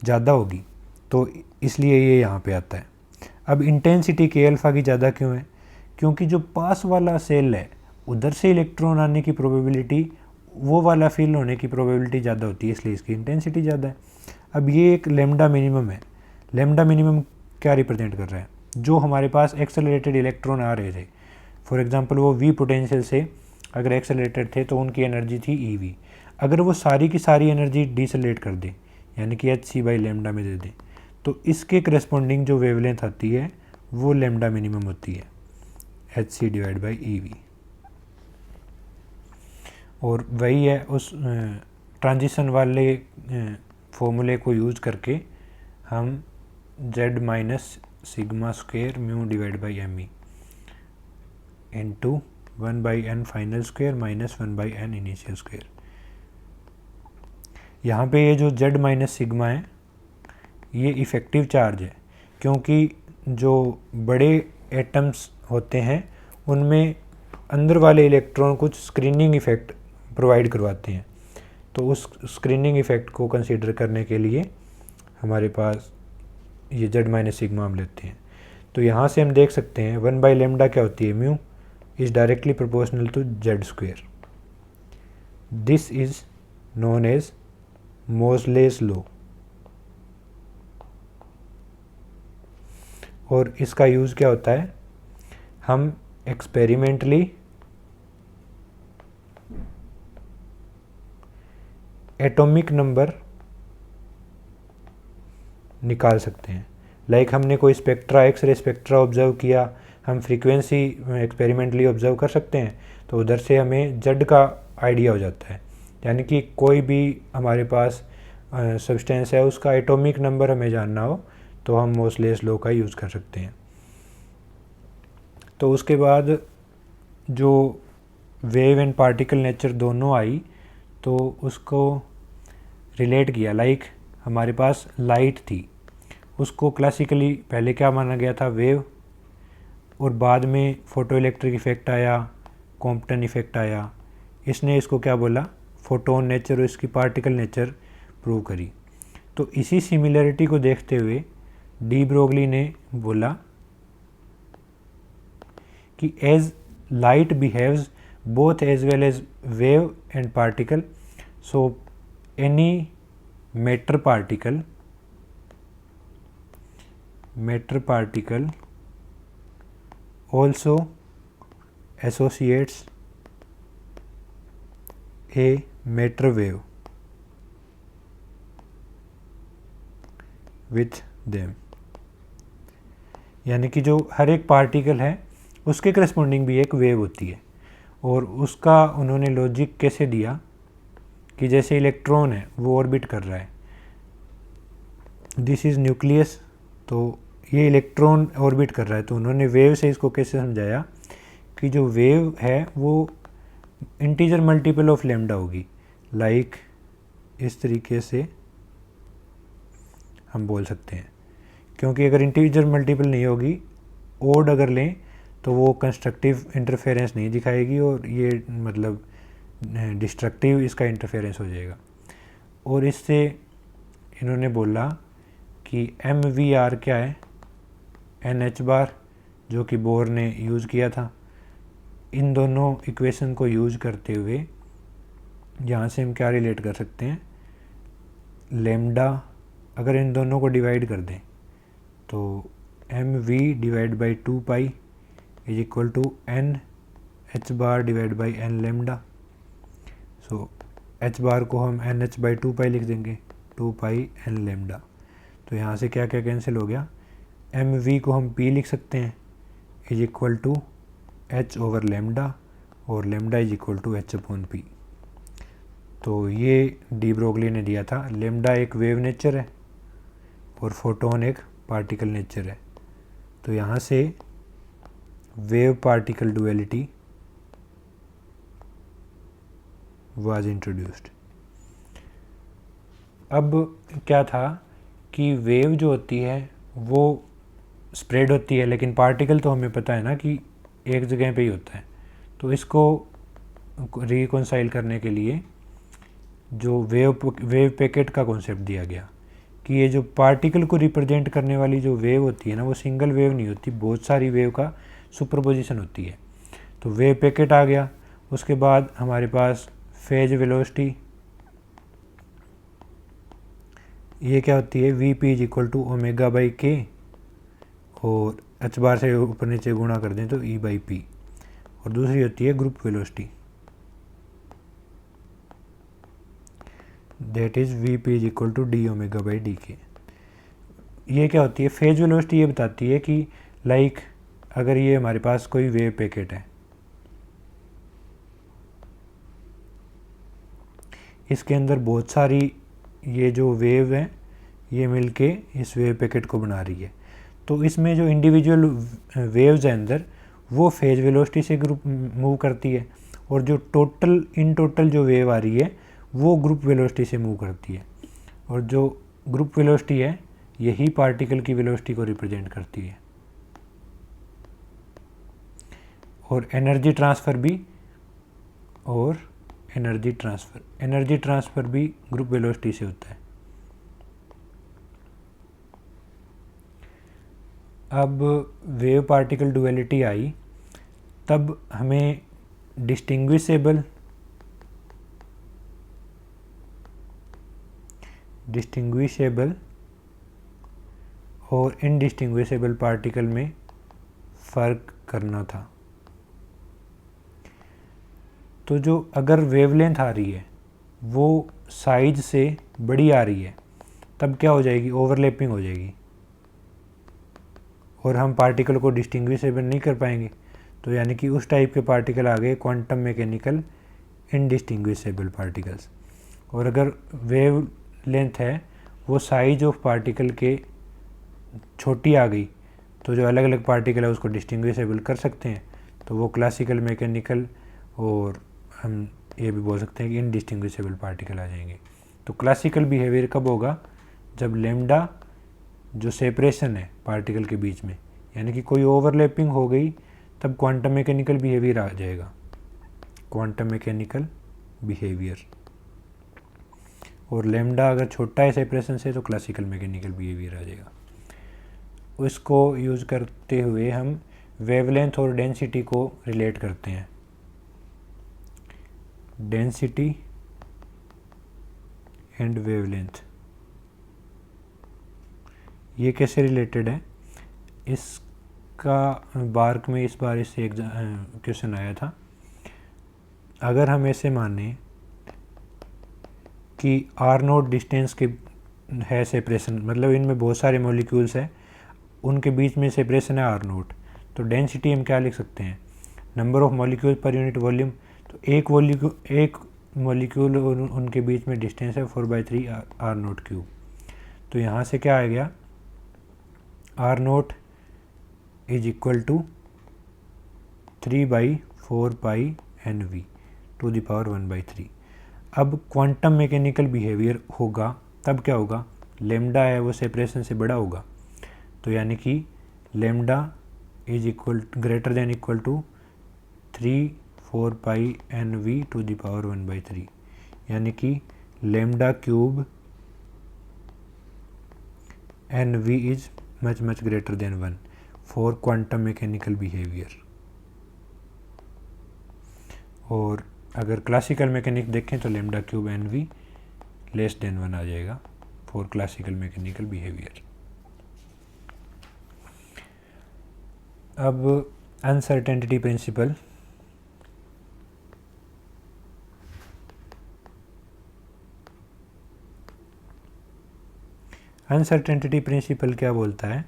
Speaker 1: ज़्यादा होगी, तो इसलिए ये यहाँ पे आता है। अब इंटेंसिटी K अल्फ़ा की ज़्यादा क्यों है, क्योंकि जो पास वाला सेल है उधर से इलेक्ट्रॉन आने की प्रोबेबिलिटी, वो वाला फिल होने की प्रोबेबिलिटी ज़्यादा होती है, इसलिए इसकी इंटेंसिटी ज़्यादा है। अब ये एक लेमडा मिनिमम है। लेमडा मिनिमम क्या रिप्रेजेंट कर रहा है, जो हमारे पास एक्सेलरेटेड इलेक्ट्रॉन आ रहे थे, फॉर एग्जांपल वो V पोटेंशियल से अगर एक्सेलरेटेड थे तो उनकी एनर्जी थी EV। अगर वो सारी की सारी एनर्जी डिसेलरेट कर दे, यानी कि hc/λ में दे दे, तो इसके करस्पॉन्डिंग जो वेवलेंथ आती है वो लेमडा मिनिमम होती है, hc/EV। और वही है उस ट्रांजिशन वाले फॉर्मूले को यूज़ करके हम z minus sigma square mu divide by ME into 1/n final square minus 1/n initial square, यहाँ पे ये जो z माइनस सिग्मा है ये इफ़ेक्टिव चार्ज है, क्योंकि जो बड़े एटम्स होते हैं उनमें अंदर वाले इलेक्ट्रॉन कुछ स्क्रीनिंग इफ़ेक्ट प्रोवाइड करवाते हैं। तो उस स्क्रीनिंग इफ़ेक्ट को कंसीडर करने के लिए हमारे पास ये z माइनस सिग्मा हम लेते हैं। तो यहाँ से हम देख सकते हैं 1/λ क्या होती है, mu is directly proportional to z square. This is known as Moseley's law, और इसका यूज़ क्या होता है, हम एक्सपेरिमेंटली एटॉमिक नंबर निकाल सकते हैं। लाइक हमने कोई स्पेक्ट्रा, एक्सरे स्पेक्ट्रा ऑब्जर्व किया, हम फ्रीक्वेंसी एक्सपेरिमेंटली ऑब्जर्व कर सकते हैं, तो उधर से हमें जेड का आइडिया हो जाता है। यानी कि कोई भी हमारे पास सब्सटेंस है उसका एटॉमिक नंबर हमें जानना हो तो हम मोज़लेस लॉ का यूज़ कर सकते हैं। तो उसके बाद जो वेव एंड पार्टिकल नेचर दोनों आई तो उसको रिलेट किया। लाइक हमारे पास लाइट थी, उसको क्लासिकली पहले क्या माना गया था, वेव, और बाद में फोटो इलेक्ट्रिक इफ़ेक्ट आया, कॉम्पटन इफ़ेक्ट आया, इसने इसको क्या बोला, फोटोन नेचर और इसकी पार्टिकल नेचर प्रूव करी। तो इसी सिमिलरिटी को देखते हुए डी ब्रोगली ने बोला कि as light behaves both as well as wave and particle, so any matter particle also associates a matter wave with them। यानी कि जो हर एक पार्टिकल है उसके करस्पॉन्डिंग भी एक वेव होती है। और उसका उन्होंने लॉजिक कैसे दिया कि जैसे इलेक्ट्रॉन है वो ऑर्बिट कर रहा है, दिस इज़ न्यूक्लियस, तो ये इलेक्ट्रॉन ऑर्बिट कर रहा है, तो उन्होंने वेव से इसको कैसे समझाया कि जो वेव है वो इंटीजर मल्टीपल ऑफ लैम्डा होगी। लाइक इस तरीके से हम बोल सकते हैं, क्योंकि अगर इंटीजर मल्टीपल नहीं होगी, ओड अगर लें तो वो कंस्ट्रक्टिव इंटरफेरेंस नहीं दिखाएगी और ये मतलब डिस्ट्रक्टिव इसका इंटरफेरेंस हो जाएगा। और इससे इन्होंने बोला कि MVR क्या है, NH बार, जो कि बोर ने यूज़ किया था। इन दोनों इक्वेशन को यूज़ करते हुए यहाँ से हम क्या रिलेट कर सकते हैं, लैम्डा अगर इन दोनों को डिवाइड कर दें तो MV divide by 2 pi is equal to NH bar divide by N lambda. So H bar को हम NH बाई 2 पाई लिख देंगे, 2 पाई N लैम्डा। तो यहाँ से क्या क्या कैंसिल हो गया, MV को हम P लिख सकते हैं is equal to H over lambda, और lambda is equal to H upon P। तो ये डी ब्रोगली ने दिया था, लैम्डा एक वेव नेचर है और फोटोन एक पार्टिकल नेचर है। तो यहाँ से wave particle duality was introduced. अब क्या था कि वेव जो होती है वो स्प्रेड होती है, लेकिन पार्टिकल तो हमें पता है ना कि एक जगह पे ही होता है। तो इसको रिकॉन्साइल करने के लिए जो वेव पैकेट का कॉन्सेप्ट दिया गया कि ये जो पार्टिकल को रिप्रेजेंट करने वाली जो वेव होती है ना, वो सिंगल वेव नहीं होती, बहुत सारी वेव का सुपरपोजिशन होती है। तो वेव पैकेट आ गया। उसके बाद हमारे पास फेज वेलोसिटी, ये क्या होती है, Vp is equal to omega by K, और H बार से ऊपर नीचे गुणा कर दें तो E बाई पी। और दूसरी होती है group velocity, that is Vp is equal to D omega by D K. ये क्या होती है, फेज वेलोसिटी ये बताती है कि लाइक अगर ये हमारे पास कोई वेव पैकेट है, इसके अंदर बहुत सारी ये जो वेव है ये मिलके इस वेव पैकेट को बना रही है, तो इसमें जो इंडिविजुअल वेव्स हैं अंदर वो फेज वेलोसिटी से ग्रुप मूव करती है, और जो टोटल जो वेव आ रही है वो ग्रुप वेलोसिटी से मूव करती है, और जो ग्रुप वेलोसिटी है यही पार्टिकल की वेलोसिटी को रिप्रेजेंट करती है। और एनर्जी ट्रांसफ़र भी ग्रुप वेलोसिटी से होता है। अब वेव पार्टिकल डुअलिटी आई, तब हमें डिस्टिंग्विशेबल और इनडिस्टिंग्विशेबल पार्टिकल में फ़र्क करना था। तो जो अगर वेवलेंथ आ रही है वो साइज से बड़ी आ रही है, तब क्या हो जाएगी, ओवरलैपिंग हो जाएगी और हम पार्टिकल को डिस्टिंग्विशेबल नहीं कर पाएंगे। तो यानी कि उस टाइप के पार्टिकल आ गए क्वांटम मैकेनिकल इनडिस्टिंग्विशेबल पार्टिकल्स। और अगर वेव लेंथ है वो साइज ऑफ पार्टिकल के छोटी आ गई, तो जो अलग अलग पार्टिकल है उसको डिस्टिंग्विशेबल कर सकते हैं, तो वो क्लासिकल मैकेनिकल और हम ये भी बोल सकते हैं कि इनडिस्टिंग्विशेबल पार्टिकल आ जाएंगे। तो क्लासिकल बिहेवियर कब होगा, जब लेमडा जो सेपरेशन है पार्टिकल के बीच में, यानी कि कोई ओवरलैपिंग हो गई, तब क्वांटम मैकेनिकल बिहेवियर आ जाएगा, क्वांटम मैकेनिकल बिहेवियर। और लेमडा अगर छोटा है सेपरेशन से तो क्लासिकल मैकेनिकल बिहेवियर आ जाएगा। उसको यूज़ करते हुए हम वेवलेंथ और डेंसिटी को रिलेट करते हैं। डेंसिटी एंड वेवलेंथ, ये कैसे रिलेटेड है, इसका बार्क में इस बार इससे एक क्वेश्चन आया था। अगर हम ऐसे माने कि आर नोट डिस्टेंस के है सेपरेशन, मतलब इनमें बहुत सारे मॉलिक्यूल्स हैं, उनके बीच में सेपरेशन है आर नोट, तो डेंसिटी हम क्या लिख सकते हैं, number of molecule per unit volume. तो एक मॉलिक्यूल उनके बीच में डिस्टेंस है 4/3 आर नोट क्यूब। तो यहाँ से क्या आ गया, R naught is equal to 3/4 pi N V to the power 1/3। अब क्वांटम मैकेनिकल बिहेवियर होगा तब क्या होगा, लेमडा है वो सेपरेशन से बड़ा होगा, तो यानी कि lambda is equal greater than equal to 3/4 pi N V to the power 1/3, यानी कि lambda cube N V is much greater than 1 for quantum mechanical behaviour. और अगर क्लासिकल मैकेनिक देखें तो lambda cube N V less than 1 आ जाएगा for classical mechanical behaviour. अब uncertainty principle, uncertainty principle क्या बोलता है,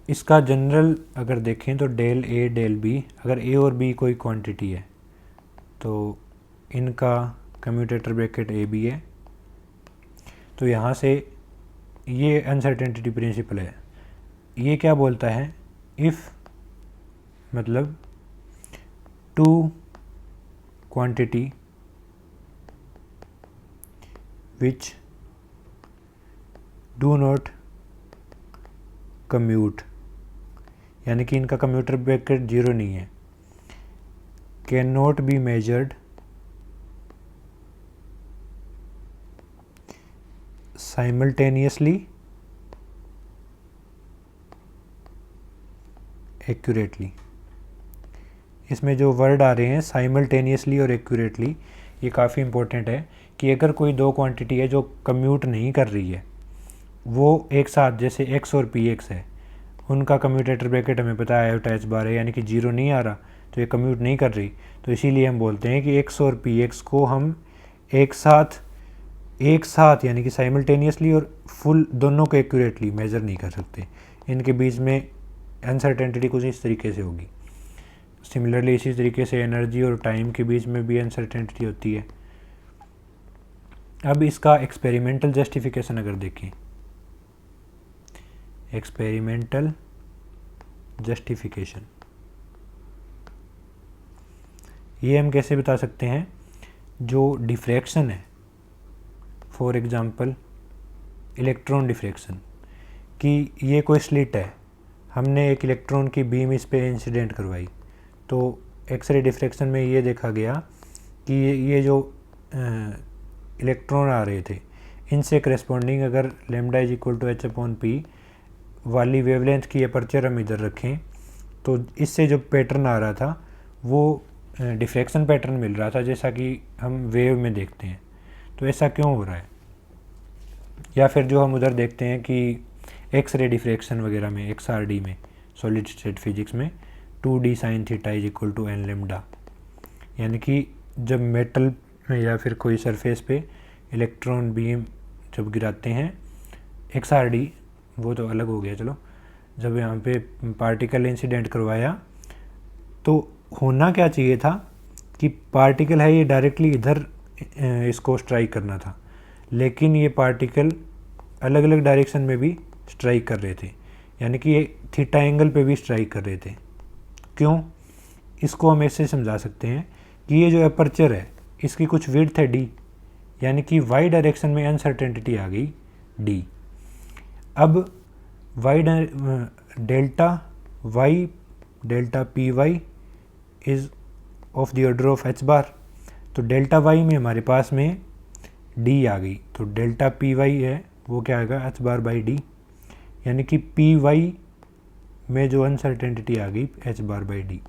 Speaker 1: इसका जनरल अगर देखें तो डेल ए डेल बी, अगर ए और बी कोई क्वांटिटी है तो इनका कम्यूटेटर ब्रैकेट ए बी है, तो यहाँ से ये अनसर्टेनिटी प्रिंसिपल है। ये क्या बोलता है, इफ़ मतलब two quantity which do not commute, यानी कि इनका कम्यूटर ब्रैकेट 0 नहीं है, can not be measured simultaneously accurately. इसमें जो वर्ड आ रहे हैं साइमल्टेनियसली और एक्यूरेटली, ये काफ़ी इंपॉर्टेंट है कि अगर कोई दो क्वांटिटी है जो कम्यूट नहीं कर रही है, वो एक साथ, जैसे x और px है, उनका कम्यूटेटर ब्रैकेट हमें पता है अटैच बार है, यानी कि 0 नहीं आ रहा, तो ये कम्यूट नहीं कर रही, तो इसीलिए हम बोलते हैं कि x और px को हम एक साथ यानी कि साइमल्टेनियसली और फुल दोनों को एक्यूरेटली मेज़र नहीं कर सकते। इनके बीच में अनसर्टेनिटी कुछ इस तरीके से होगी। सिमिलरली इसी तरीके से एनर्जी और टाइम के बीच में भी अनसर्टेनिटी होती है। अब इसका एक्सपेरिमेंटल जस्टिफिकेशन अगर देखें, एक्सपेरिमेंटल जस्टिफिकेशन, ये हम कैसे बता सकते हैं, जो डिफ्रैक्शन है, फॉर एग्ज़ाम्पल इलेक्ट्रॉन डिफ्रैक्शन, कि ये कोई स्लिट है, हमने एक इलेक्ट्रॉन की बीम इस पे इंसिडेंट करवाई, तो एक्सरे डिफ्रैक्शन में ये देखा गया कि ये जो इलेक्ट्रॉन आ रहे थे, इनसे करस्पॉन्डिंग अगर lambda is equal to h/p वाली वेवलेंथ की अपर्चर हम इधर रखें, तो इससे जो पैटर्न आ रहा था वो डिफ्रैक्शन पैटर्न मिल रहा था, जैसा कि हम वेव में देखते हैं। तो ऐसा क्यों हो रहा है? या फिर जो हम उधर देखते हैं कि एक्सरे डिफ्रैक्शन वगैरह में, XRD में, सॉलिड स्टेट फिजिक्स में 2d sin theta is equal to n lambda, यानी कि जब मेटल में या फिर कोई सरफेस पे इलेक्ट्रॉन बीम जब गिराते हैं, XRD वो तो अलग हो गया, चलो, जब यहाँ पे पार्टिकल इंसिडेंट करवाया तो होना क्या चाहिए था कि पार्टिकल है ये डायरेक्टली इधर इसको स्ट्राइक करना था, लेकिन ये पार्टिकल अलग अलग डायरेक्शन में भी स्ट्राइक कर रहे थे, यानी कि ये थीटा एंगल पे भी स्ट्राइक कर रहे थे। क्यों? इसको हम ऐसे समझा सकते हैं कि ये जो अपर्चर है इसकी कुछ विड्थ है d, यानी कि y डायरेक्शन में अनसर्टेनिटी आ गई d। अब delta P Y is of the order of h bar, तो डेल्टा y में हमारे पास में d आ गई, तो डेल्टा पी वाई है वो क्या आएगा h बार बाई डी, यानी कि पी वाई में जो अनसर्टेनिटी आ गई h बार बाई डी।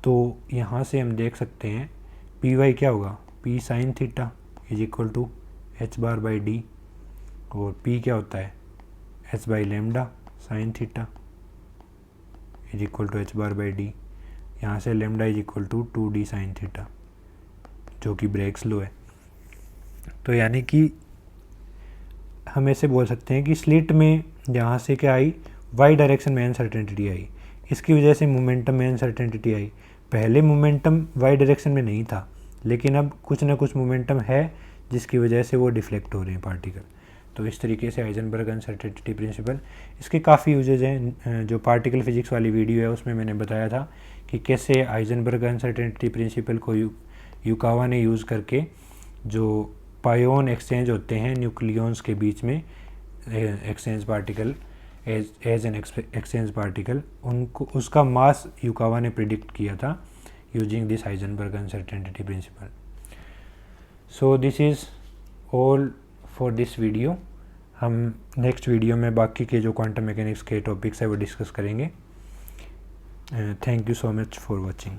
Speaker 1: तो यहाँ से हम देख सकते हैं पी वाई क्या होगा, p sine theta is equal to h bar by D, और p क्या होता है h by lambda sine theta is equal to h bar by D. यहाँ से lambda is equal to 2d sine theta, जो कि ब्रेग्स लॉ है। तो यानी कि हम ऐसे बोल सकते हैं कि स्लिट में यहाँ से क्या आई, y डायरेक्शन में अनसर्टेनिटी आई, इसकी वजह से मोमेंटम में अनसर्टेनिटी आई। पहले मोमेंटम y डायरेक्शन में नहीं था, लेकिन अब कुछ ना कुछ मोमेंटम है जिसकी वजह से वो डिफ्लेक्ट हो रहे हैं पार्टिकल। तो इस तरीके से हाइजेनबर्ग अनसर्टेनिटी प्रिंसिपल, इसके काफ़ी यूजेज हैं। जो पार्टिकल फिजिक्स वाली वीडियो है उसमें मैंने बताया था कि कैसे हाइजेनबर्ग अनसर्टेनिटी प्रिंसिपल को युकावा ने यूज़ करके जो पायोन एक्सचेंज होते हैं न्यूक्लियॉन्स के बीच में, exchange particle as an exchange particle, उनको उसका मास युकावा ने प्रिडिक्ट किया था using this Heisenberg uncertainty principle. So this is all for this video. हम नेक्स्ट वीडियो में बाकी के जो क्वांटम मैकेनिक्स के टॉपिक्स है वो डिस्कस करेंगे। Thank you so much for watching.